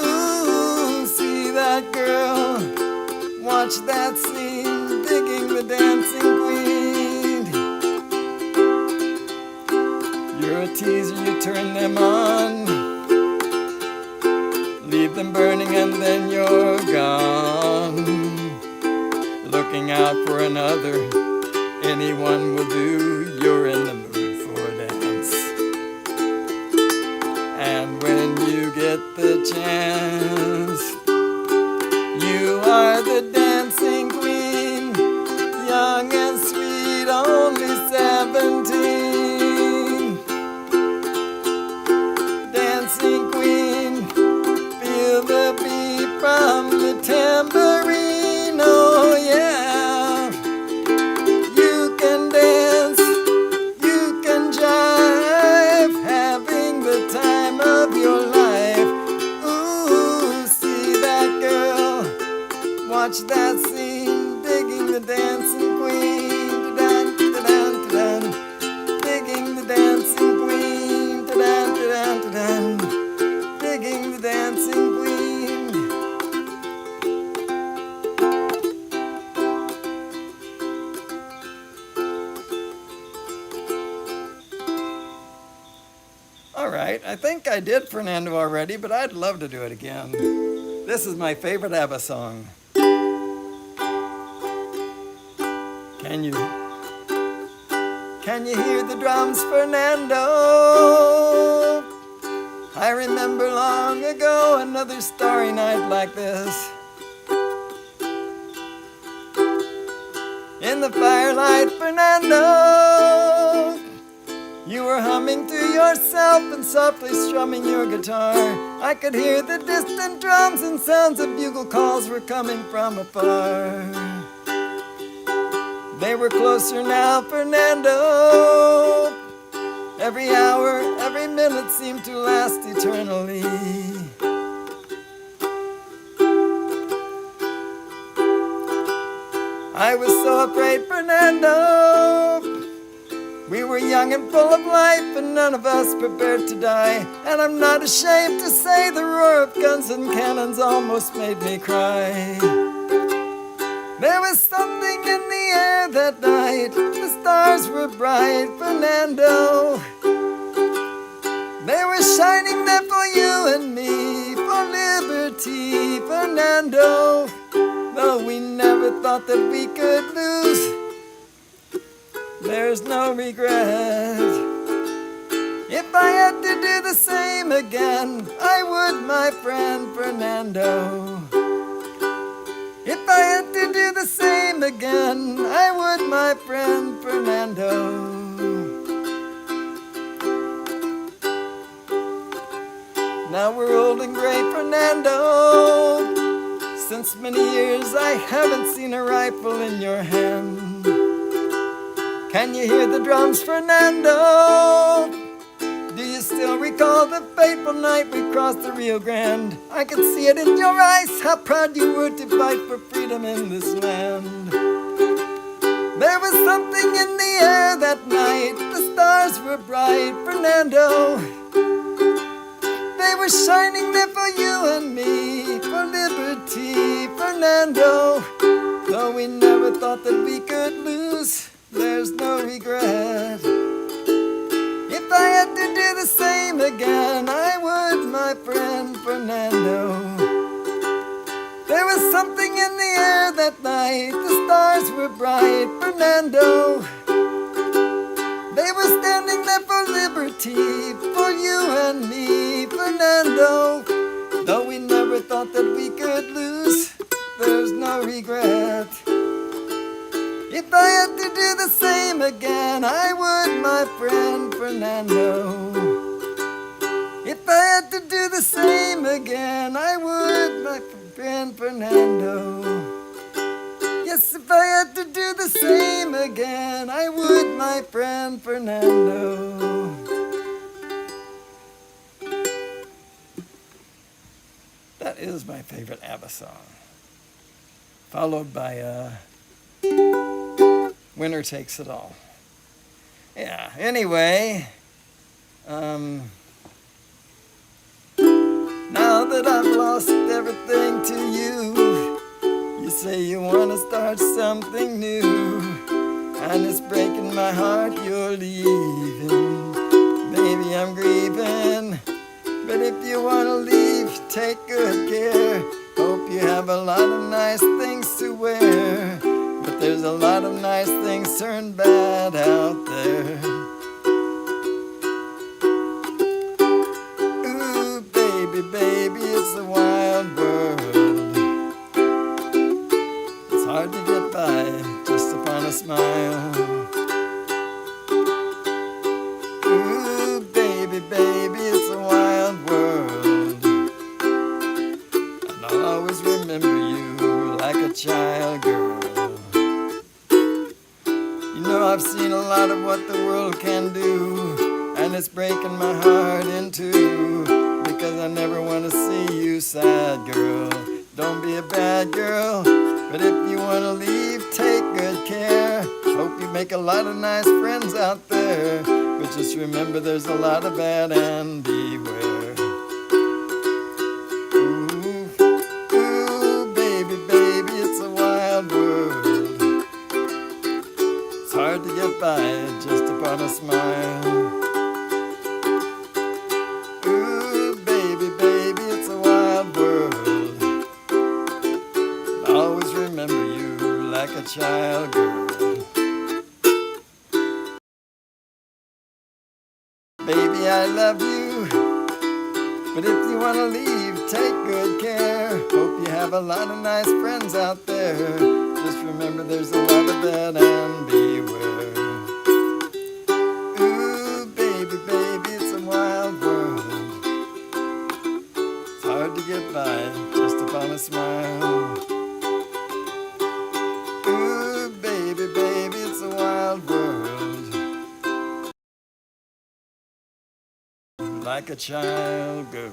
Speaker 1: Ooh, see that girl, watch that scene, digging the dancing queen. You're a teaser, you turn them on, leave them burning and then you're gone. Looking out for another, anyone will do. You're in the mood for a dance. And when you get the chance, you are the dancing queen, young and sweet, only 17. Dancing queen, feel the beat from the tambourine. Oh yeah, you can dance, you can jive, having the time of your life. Ooh, see that girl, watch that scene, digging the dancing queen. Da-dun, da-dun, da-dun, digging the dancing queen. Da-dun, da-dun, da-dun, digging the dancing queen. All right, I think I did Fernando already, but I'd love to do it again. This is my favorite ABBA song. Can you hear the drums, Fernando? I remember long ago another starry night like this. In the firelight, Fernando, you were humming to yourself and softly strumming your guitar. I could hear the distant drums and sounds of bugle calls were coming from afar. They were closer now, Fernando. Every hour, every minute seemed to last eternally. I was so afraid, Fernando. We were young and full of life, and none of us prepared to die. And I'm not ashamed to say the roar of guns and cannons almost made me cry. There was something in the air that night. The stars were bright, Fernando. They were shining there for you and me, for liberty, Fernando. Though we never thought that we could lose, there's no regret If I had to do the same again, I would, my friend Fernando. If I had to do the same again, I would, my friend Fernando. Now we're old and gray, Fernando. Since many years I haven't seen a rifle in your hand. Can you hear the drums, Fernando? Do you still recall the fateful night we crossed the Rio Grande? I could see it in your eyes, how proud you were to fight for freedom in this land. There was something in the air that night, the stars were bright, Fernando. They were shining there for you and me, for liberty, Fernando. Though we never thought that we could lose, there's no regret. If I had to do the same again, I would, my friend Fernando. There was something in the air that night, the stars were bright, Fernando. They were standing there for liberty, for you and me, Fernando. Though we never thought that we could lose, there's no regret. If I had to do the same again, I would, my friend Fernando. If I had to do the same again, I would, my friend Fernando. Yes, if I had to do the same again, I would, my friend Fernando. That is my favorite ABBA song. Followed by Winner Takes It All. Yeah, anyway, now that I've lost everything to you, you say you want to start something new, and it's breaking my heart you're leaving. Baby, I'm grieving, but if you want to leave, take good care. Hope you have a lot of nice things to wear, but there's a lot of nice things turned bad out there. Ooh, baby, baby, it's a wild world. It's hard to get by just upon a smile. Ooh, baby, baby, it's a wild world. And I'll always remember you like a child girl. You know I've seen a lot of what the world can do, and it's breaking my heart in two, because I never want to see you sad, girl. Don't be a bad girl, but if you want to leave, take good care. Hope you make a lot of nice friends out there, but just remember there's a lot of bad, and beware. Ooh, ooh, baby, baby, it's a wild world. It's hard to get by just upon a smile. Ooh, baby, baby, it's a wild world. I'll always remember you like a child girl. Baby, I love you, but if you want to leave, take good care. Hope you have a lot of nice friends out there. Just remember there's a lot of that, and beware. Ooh, baby, baby, it's a wild world. It's hard to get by just upon a smile. Ooh, baby, baby, it's a wild world. Like a child girl.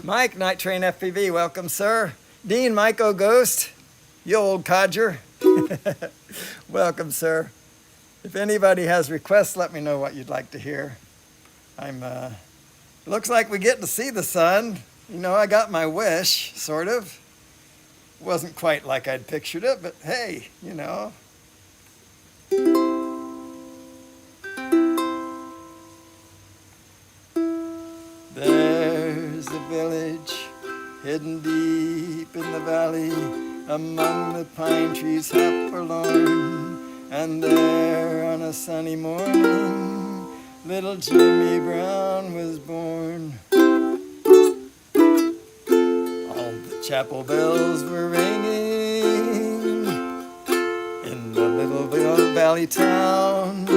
Speaker 1: Mike, Night Train FPV, welcome, sir. Dean, Mike O' Ghost, you old codger. Welcome, sir. If anybody has requests, let me know what you'd like to hear. Looks like we get to see the sun. You know, I got my wish, sort of. Wasn't quite like I'd pictured it, but hey, you know. There's a village hidden deep in the valley, among the pine trees half forlorn, And there on a sunny morning, little Jimmy Brown was born. All the chapel bells were ringing in the little valley town,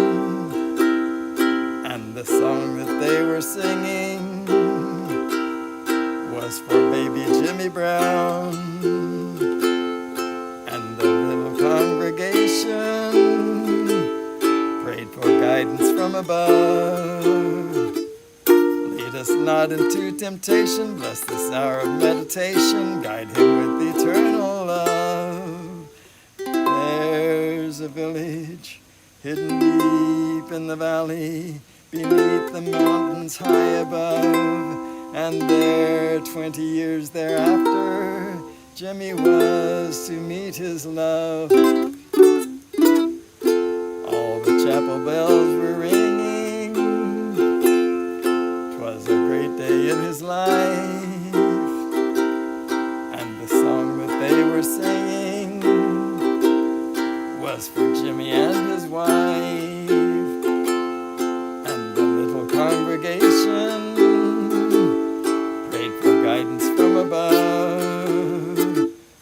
Speaker 1: and the song that they were singing was for baby Jimmy Brown. And the little congregation prayed for guidance from above. Lead us not into temptation, bless this hour of meditation, guide him with eternal love. There's a village hidden deep in the valley, beneath the mountains high above. And there, 20 years thereafter, Jimmy was to meet his love. All the chapel bells were ringing. 'Twas a great day in his life, and the song that they were singing was for Jimmy and his wife. And the little congregation prayed for guidance from above.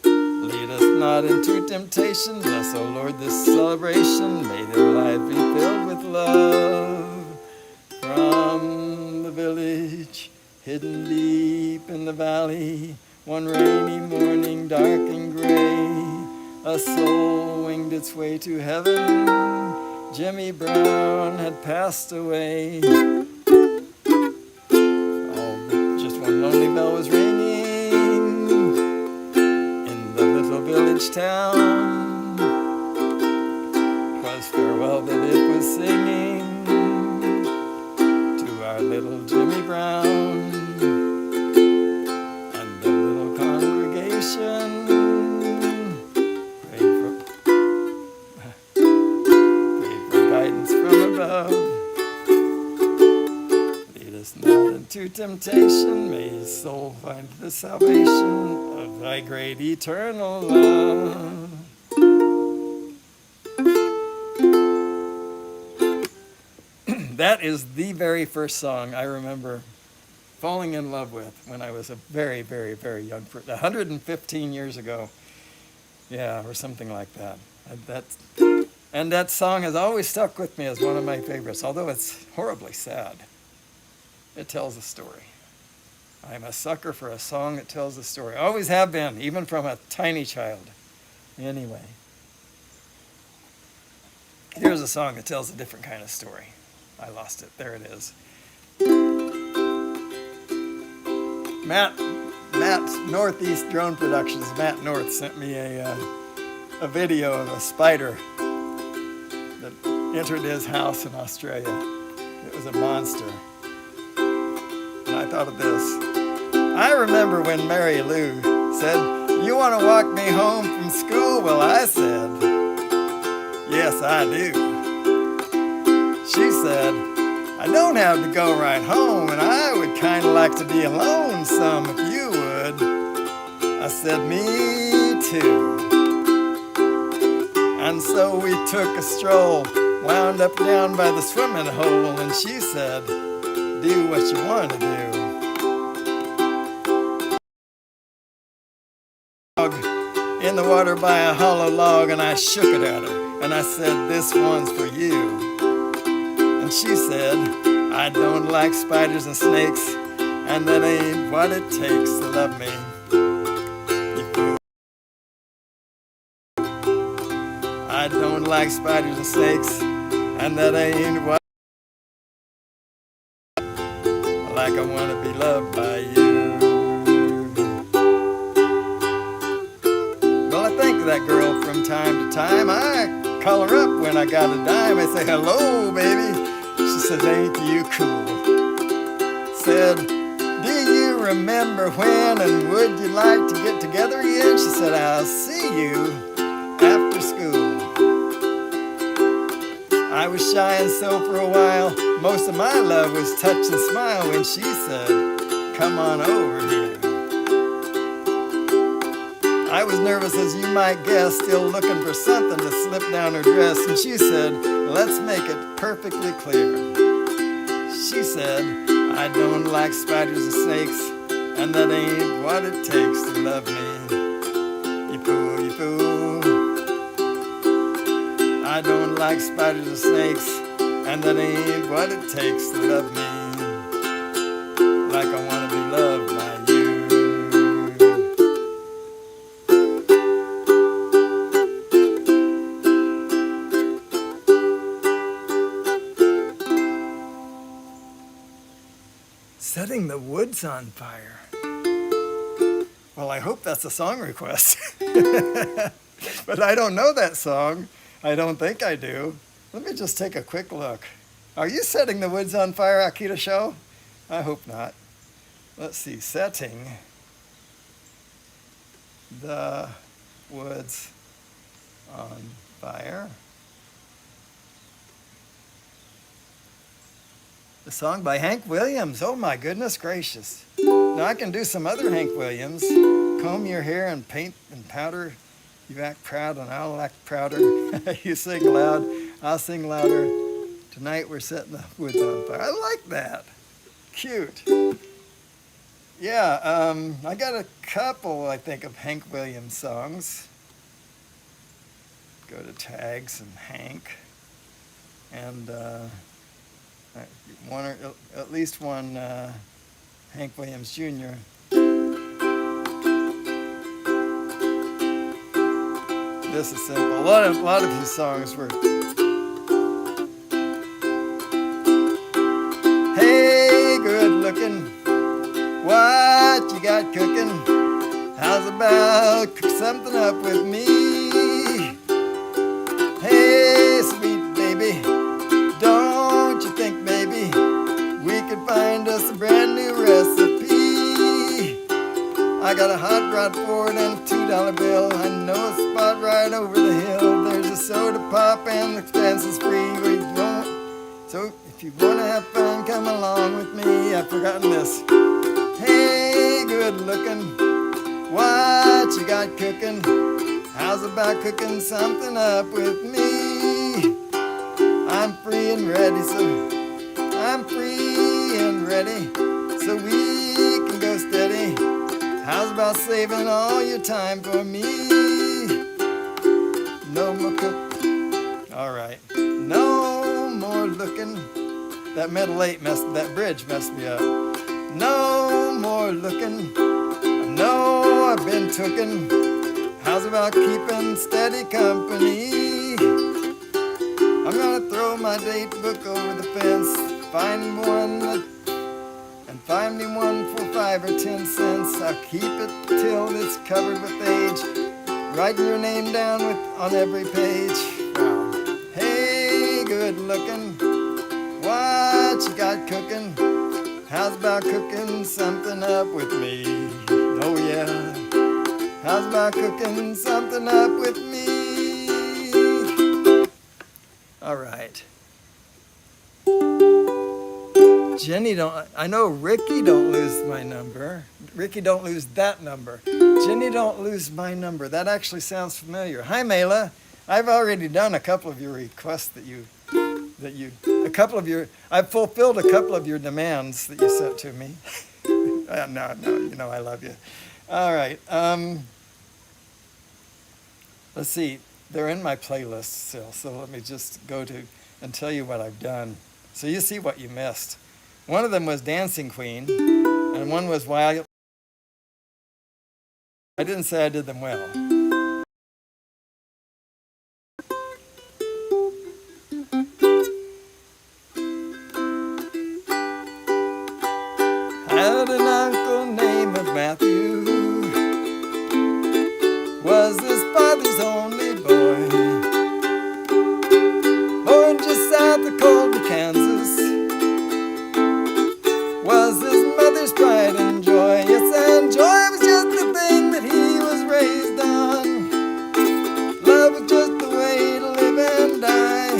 Speaker 1: Lead us not into temptation, bless, O Lord, this celebration. May their lives be filled with love. From the village hidden deep in the valley, one rainy morning, dark and gray, a soul winged its way to heaven. Jimmy Brown had passed away. Just one lonely bell was ringing in the little village town. 'Twas farewell that it was singing to our little Jimmy Brown. And the little congregation prayed for guidance from above. Lead us not into temptation, may his soul find the salvation of thy great eternal love. That is the very first song I remember falling in love with when I was a very, very, very young person, 115 years ago. Yeah, or something like that. And that song has always stuck with me as one of my favorites, although it's horribly sad. It tells a story. I'm a sucker for a song that tells a story. I always have been, even from a tiny child. Anyway, here's a song that tells a different kind of story. I lost it. There it is. Matt Northeast Drone Productions, Matt North, sent me a video of a spider that entered his house in Australia. It was a monster. And I thought of this. I remember when Mary Lou said, "You want to walk me home from school?" Well, I said, "Yes, I do." She said, "I don't have to go right home, and I would kind of like to be alone some if you would." I said, "Me too." And so we took a stroll, wound up down by the swimming hole, and she said, "Do what you want to do." In the water by a hollow log, and I shook it at her, and I said, "This one's for you." And she said, "I don't like spiders and snakes, and that ain't what it takes to love me." I don't like spiders and snakes, and that ain't what like I want to be loved by you. Well, I think of that girl from time to time. I call her up when I got a dime. I say, "Hello, baby." She says, "Ain't you cool?" Said, "Do you remember when, and would you like to get together again?" She said, "I'll see you after school." I was shy and so for a while, most of my love was touch and smile when she said, "Come on over here." I was nervous as you might guess, still looking for something to slip down her dress, and she said, let's make it perfectly clear. She said, I don't like spiders and snakes, and that ain't what it takes to love me. You fool, you fool. I don't like spiders and snakes, and that ain't what it takes to love me. Like I wanna be loved by you. Setting the woods on fire. Well, I hope that's a song request. But I don't know that song. I don't think I do. Let me just take a quick look. Are you setting the woods on fire, Akita Show? I hope not. Let's see. Setting the woods on fire. The song by Hank Williams. Oh my goodness gracious. Now I can do some other Hank Williams. Comb your hair and paint and powder. You act proud and I'll act prouder. You sing loud, I'll sing louder. Tonight we're setting the woods on fire. I like that. Cute. Yeah, I got a couple, I think, of Hank Williams songs. Go to tags and Hank. And one or at least one Hank Williams Jr. This is simple. A lot of his songs were. Hey, good looking, what you got cooking? How's about cook something up with me? Hey, sweet baby, don't you think maybe we could find us a brand new recipe? I got a hot rod Ford and a $2 bill. I know a spot right over the hill. There's a soda pop and the expenses free. We don't. So if you wanna have fun, come along with me. I've forgotten this. Hey, good looking, what you got cooking? How's about cooking something up with me? I'm free and ready, so we can go steady. How's about saving all your time for me? No more cook. All right. No more looking. That that bridge messed me up. No more looking. I know I've been tooken. How's about keeping steady company? I'm gonna throw my date book over the fence. Find me one for 5 or 10 cents. I'll keep it till it's covered with age. Writing your name down on every page. Wow. Hey, good looking, what you got cooking? How's about cooking something up with me? Oh yeah. How's about cooking something up with me? All right. Jenny I know Ricky don't lose my number. Ricky don't lose that number. Jenny don't lose my number. That actually sounds familiar. Hi Mela. I've already done a couple of your requests I've fulfilled a couple of your demands that you sent to me. No, you know I love you. All right. Let's see. They're in my playlist still, so let me just go to and tell you what I've done. So you see what you missed. One of them was Dancing Queen, and one was Wild. I didn't say I did them well. Had an uncle named Matthew, was his father's only boy, born just south of Colby, Kansas, was his mother's pride and joy. Yes, and joy was just the thing that he was raised on. Love was just the way to live and die.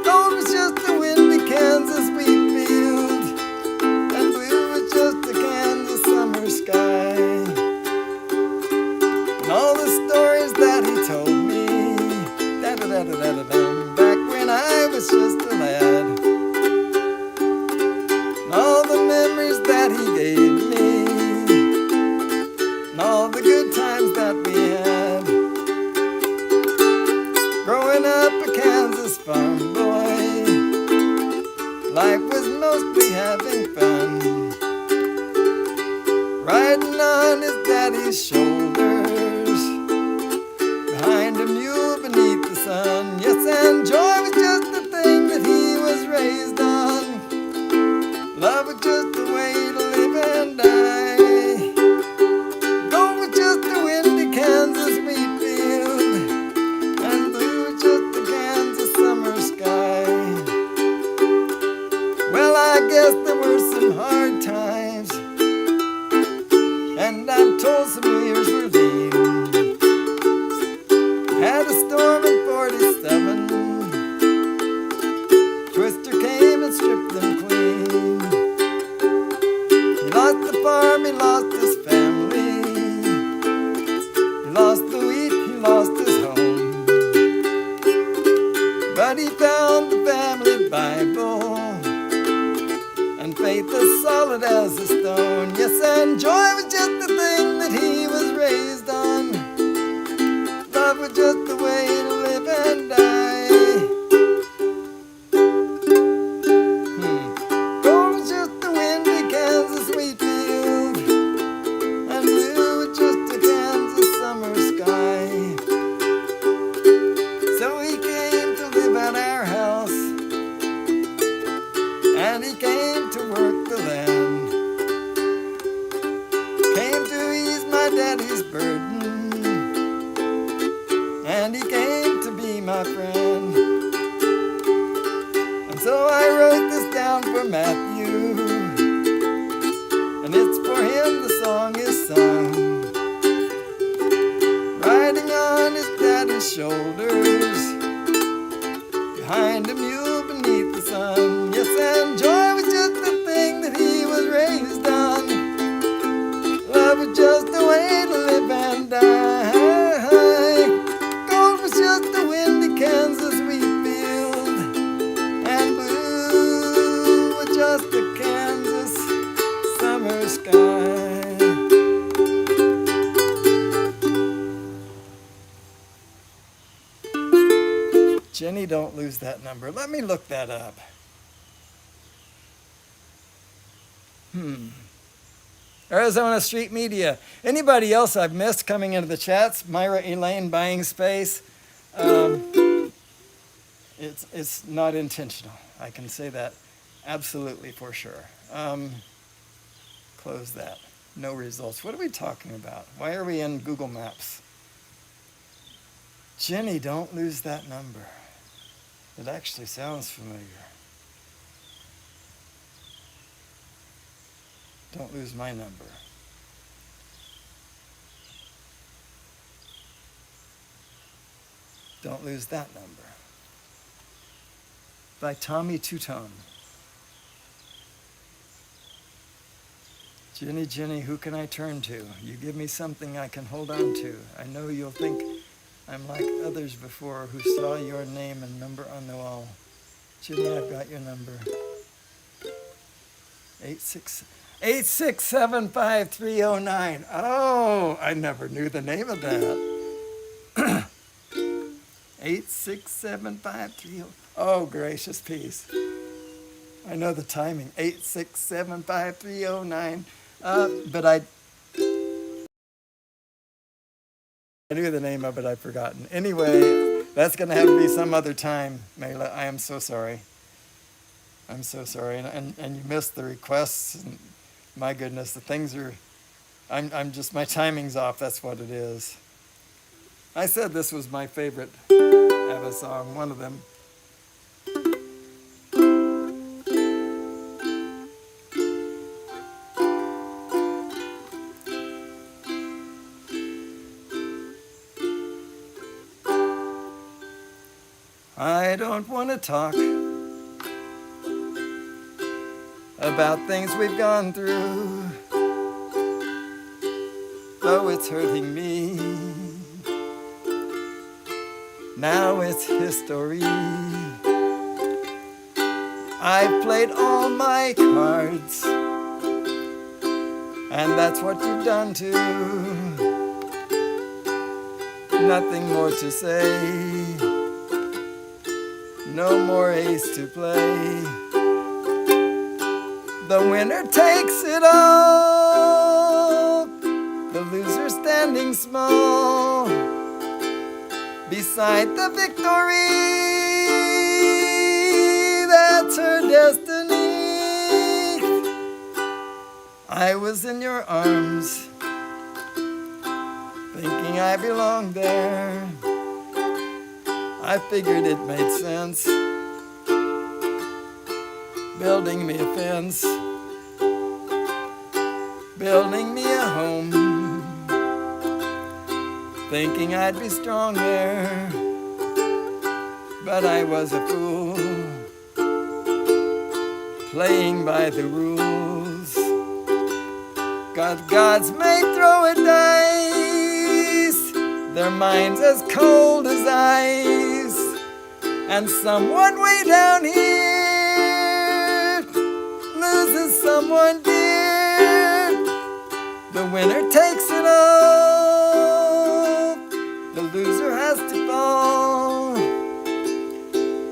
Speaker 1: Gold was just the windy Kansas wheat field, and blue was just the Kansas summer sky. that he gave me, and all the good times that we had. Growing up a Kansas farm boy, life was mostly having fun. Riding on his daddy's shoulders, behind a mule beneath the sun. Yes, and joy was just the thing that he was raised on. Love was just the way to live and die. Gold was just the windy Kansas wheat field, and blue was just the Kansas summer sky. Well, I guess there were some hard times, and I'm told some years were lean. Had a storm in 47, Twister came and stripped them clean. He lost the farm, he lost his family, he lost the wheat, he lost his home. But he found the family Bible, and faith as solid as a stone. Yes, and joy was just the thing that he was raised on. Love was just the way to live and die. Gold was just the windy Kansas wheat field, and blue was just a Kansas summer sky. So he came to live at our house, and he came to work the land, came to ease my daddy's burden, and he came to be my friend. And so I wrote this down for Matthew, and it's for him the song is sung. Riding on his daddy's shoulders, behind a mule beneath the sun. Yes, and joy was just the thing that he was raised on. Love was just the way to live and die. Gold was just the windy Kansas wheat field, and blue was just the Kansas summer sky. Jenny, don't lose that number. Let me look that up. Arizona Street Media. Anybody else I've missed coming into the chats? Myra Elaine buying space. It's not intentional. I can say that absolutely for sure. Close that. No results. What are we talking about? Why are we in Google Maps? Jenny, don't lose that number. It actually sounds familiar. Don't lose my number. Don't lose that number. By Tommy Tutone. Jenny, Jenny, who can I turn to? You give me something I can hold on to. I know you'll think I'm like others before who saw your name and number on the wall. Jenny, I've got your number. 8675309. Oh, I never knew the name of that. 8675309. Oh, gracious peace. I know the timing. 8675309. But I knew the name of it, I've forgotten. Anyway, that's going to have to be some other time, Mayla. I am so sorry. I'm so sorry. And you missed the requests. And my goodness, the things are, I'm just, my timing's off. That's what it is. I said this was my favorite ABBA song, one of them. I don't want to talk about things we've gone through, though it's hurting me. Now it's history. I've played all my cards, and that's what you've done too. Nothing more to say, no more ace to play. The winner takes it all, the loser standing small beside the victory. That's her destiny. I was in your arms, thinking I belonged there. I figured it made sense, building me a fence, building me a home, thinking I'd be strong there. But I was a fool, playing by the rules. Gods may throw a dice, their minds as cold as ice, and someone way down here loses someone dear. The winner takes it all, the loser has to fall.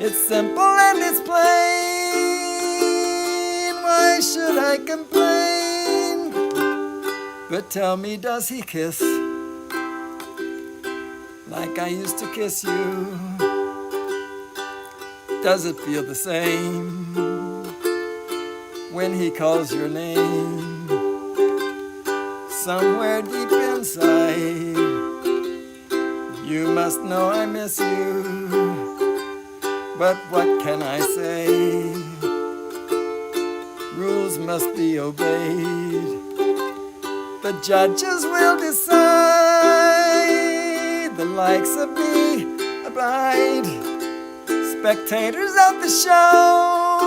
Speaker 1: It's simple and it's plain, why should I complain? But tell me, does he kiss like I used to kiss you? Does it feel the same when he calls your name? Somewhere deep inside, you must know I miss you. But what can I say? Rules must be obeyed. The judges will decide. The likes of me abide. Spectators of the show,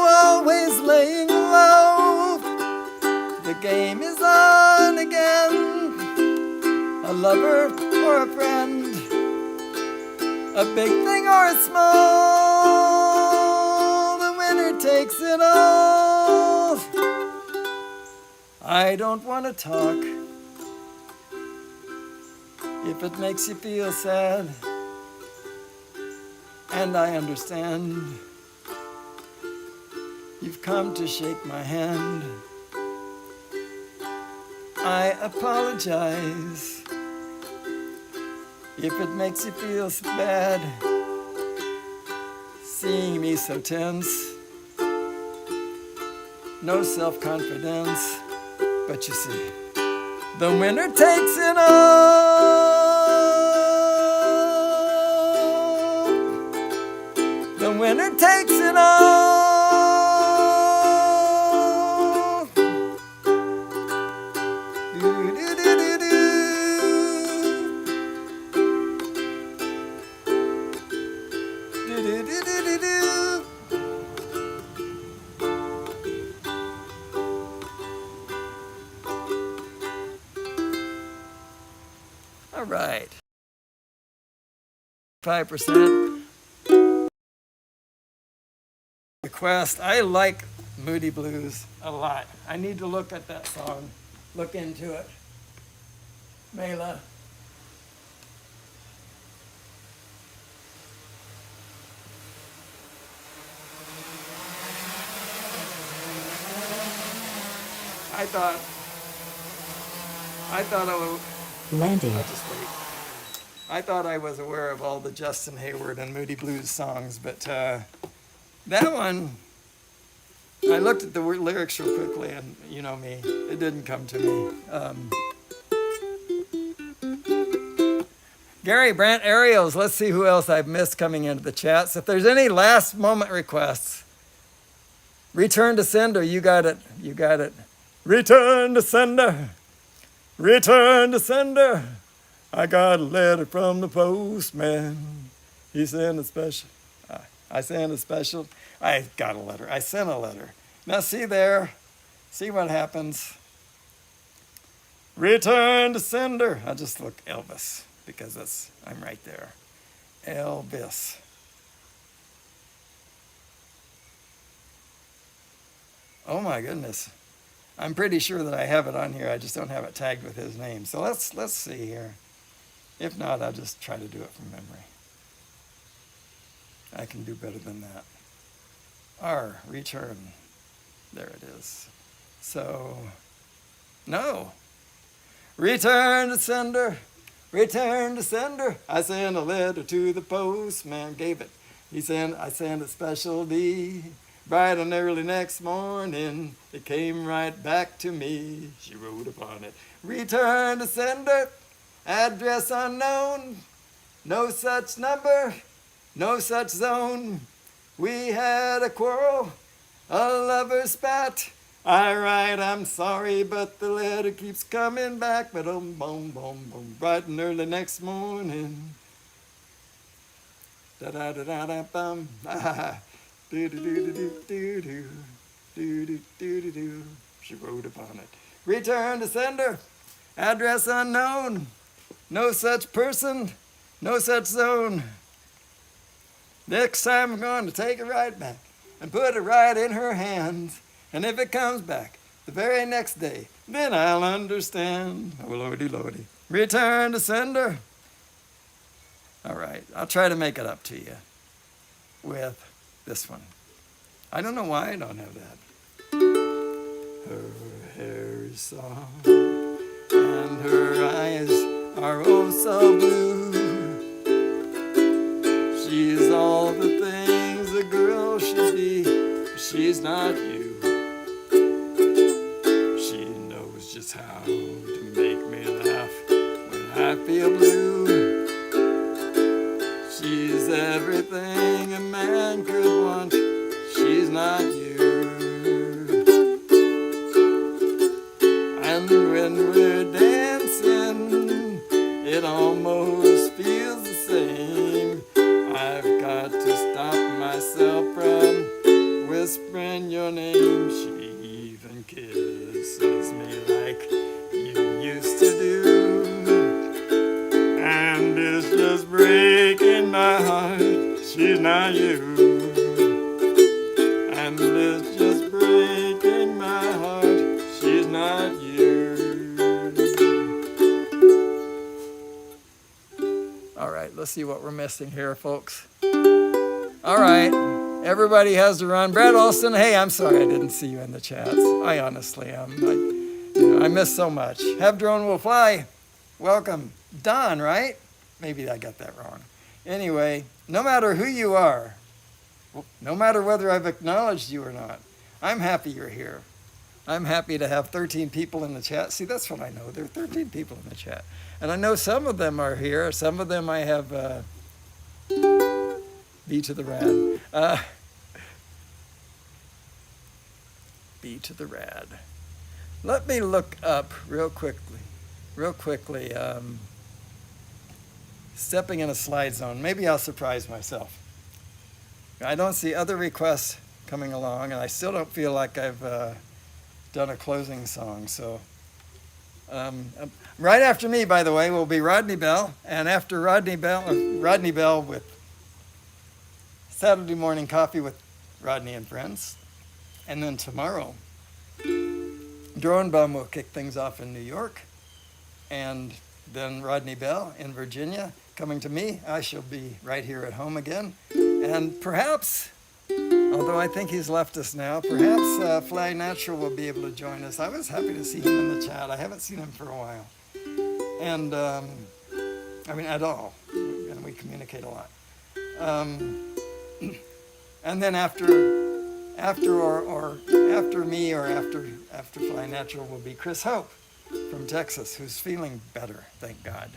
Speaker 1: always laying low. The game is on again. A lover or a friend, a big thing or a small, the winner takes it all. I don't want to talk if it makes you feel sad, and I understand. You've come to shake my hand. I apologize if it makes you feel so bad, seeing me so tense. No self-confidence, but you see, the winner takes it all. The winner takes it all. Do-do-do-do-do. Do-do-do-do-do-do. All right. 5% request. I like Moody Blues a lot. I need to look at that song, look into it. Mela. I thought I was.
Speaker 2: Landing.
Speaker 1: I'll just wait. I thought I was aware of all the Justin Hayward and Moody Blues songs, but that one, I looked at the lyrics real quickly, and you know me, it didn't come to me. Gary, Brant, Ariels, let's see who else I've missed coming into the chat. So if there's any last moment requests, return to sender, you got it, you got it. Return to sender. Return to sender. I got a letter from the postman. He sent a special. I sent a special. I got a letter. I sent a letter. Now see there. See what happens. Return to sender. I'll just look Elvis because I'm right there. Elvis. Oh my goodness. I'm pretty sure that I have it on here. I just don't have it tagged with his name. So let's see here. If not, I'll just try to do it from memory. I can do better than that. R, return. There it is. So, no. Return to sender. Return to sender. I sent a letter to the postman. Gave it. I sent a special D. Bright and early next morning, it came right back to me. She wrote upon it. Return to sender. Address unknown. No such number. No such zone. We had a quarrel. A lover's spat. I write, I'm sorry, but the letter keeps coming back. But boom, boom, boom, bright and early next morning. Da da da da da bum. Do do do do do do do do do do do. She wrote upon it. Return to sender. Address unknown. No such person. No such zone. Next time I'm going to take it right back and put it right in her hands. And if it comes back the very next day, then I'll understand. Oh, lordy, lordy. Return to sender. All right, I'll try to make it up to you with this one. I don't know why I don't have that. Her hair is soft and her eyes are oh so blue. She's all the things a girl should be, but she's not you. She knows just how to make me laugh when I feel blue. She's everything a man could want, she's not you. And when we're dancing, it almost feels the same. I've got to stop myself from whispering your name. She even kisses me like you used to do. And it's just breaking my heart, she's not you. And it's just breaking my heart, she's not you. All right, let's see what we're missing here, folks. All right, everybody has to run. Brad Olson, hey, I'm sorry I didn't see you in the chats. I honestly am. I miss so much. Have Drone Will Fly. Welcome. Don, right? Maybe I got that wrong. Anyway, no matter who you are, no matter whether I've acknowledged you or not, I'm happy you're here. I'm happy to have 13 people in the chat. See, that's what I know. There are 13 people in the chat. And I know some of them are here. Some of them I have B to the rad. B to the rad. Let me look up real quickly. Stepping in a slide zone. Maybe I'll surprise myself. I don't see other requests coming along, and I still don't feel like I've done a closing song. So right after me, by the way, will be Rodney Bell, and after Rodney Bell with Saturday Morning Coffee with Rodney and Friends, and then tomorrow, Drone Bum will kick things off in New York, and then Rodney Bell in Virginia. Coming to me, I shall be right here at home again. And perhaps, although I think he's left us now, perhaps Fly Natural will be able to join us. I was happy to see him in the chat. I haven't seen him for a while. And, at all. And we communicate a lot. And then after me or after Fly Natural will be Chris Hope from Texas, who's feeling better, thank God.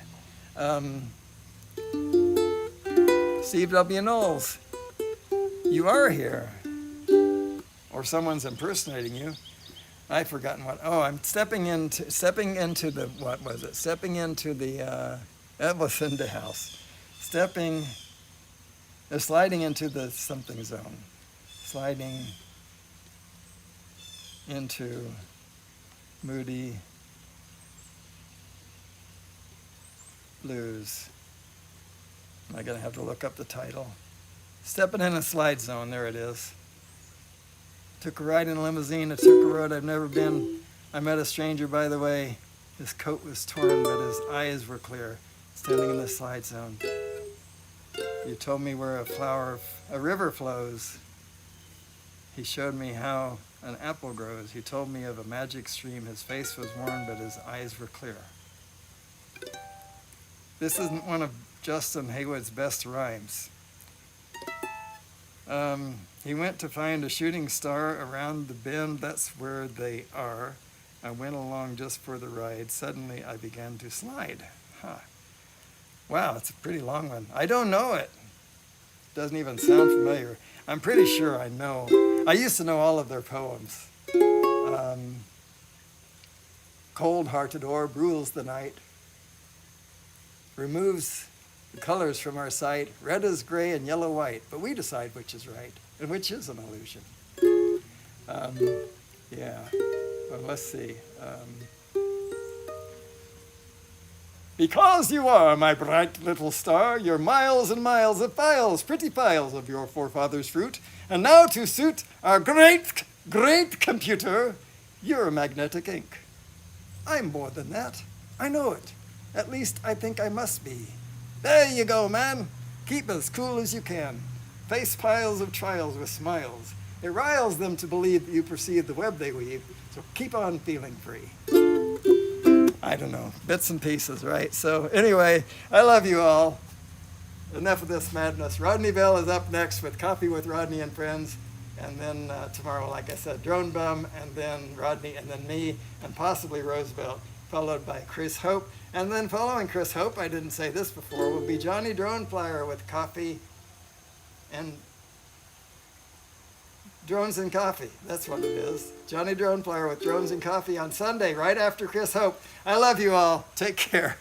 Speaker 1: Steve W. Knowles, you are here. Or someone's impersonating you. I've forgotten what. Oh, I'm stepping into the, what was it? Stepping into the, that was in the house. Sliding into the something zone. Sliding into Moody Blues. Am I going to have to look up the title? Stepping in a slide zone, there it is. Took a ride in a limousine, I took a road I've never been. I met a stranger, by the way. His coat was torn, but his eyes were clear, standing in the slide zone. You told me where a river flows. He showed me how an apple grows. He told me of a magic stream. His face was worn, but his eyes were clear. This isn't one of Justin Haywood's best rhymes. He went to find a shooting star around the bend. That's where they are. I went along just for the ride. Suddenly I began to slide. Huh. Wow, it's a pretty long one. I don't know it. Doesn't even sound familiar. I'm pretty sure I know. I used to know all of their poems. Cold-hearted ore brules the night, removes the colors from our sight. Red is gray and yellow white, but we decide which is right and which is an illusion. Yeah, well, let's see. Because you are my bright little star, you're miles and miles of files, pretty piles of your forefathers' fruit. And now to suit our great, great computer, you're magnetic ink. I'm more than that. I know it. At least I think I must be. There you go, man. Keep as cool as you can. Face piles of trials with smiles. It riles them to believe that you perceive the web they weave, so keep on feeling free. I don't know, bits and pieces, right? So anyway, I love you all. Enough of this madness. Rodney Bell is up next with Coffee with Rodney and Friends. And then tomorrow, like I said, Drone Bum, and then Rodney, and then me, and possibly Roosevelt, followed by Chris Hope. And then following Chris Hope, I didn't say this before, will be Johnny Drone Flyer with Coffee and Drones and Coffee. That's what it is. Johnny Drone Flyer with Drones and Coffee on Sunday, right after Chris Hope. I love you all. Take care.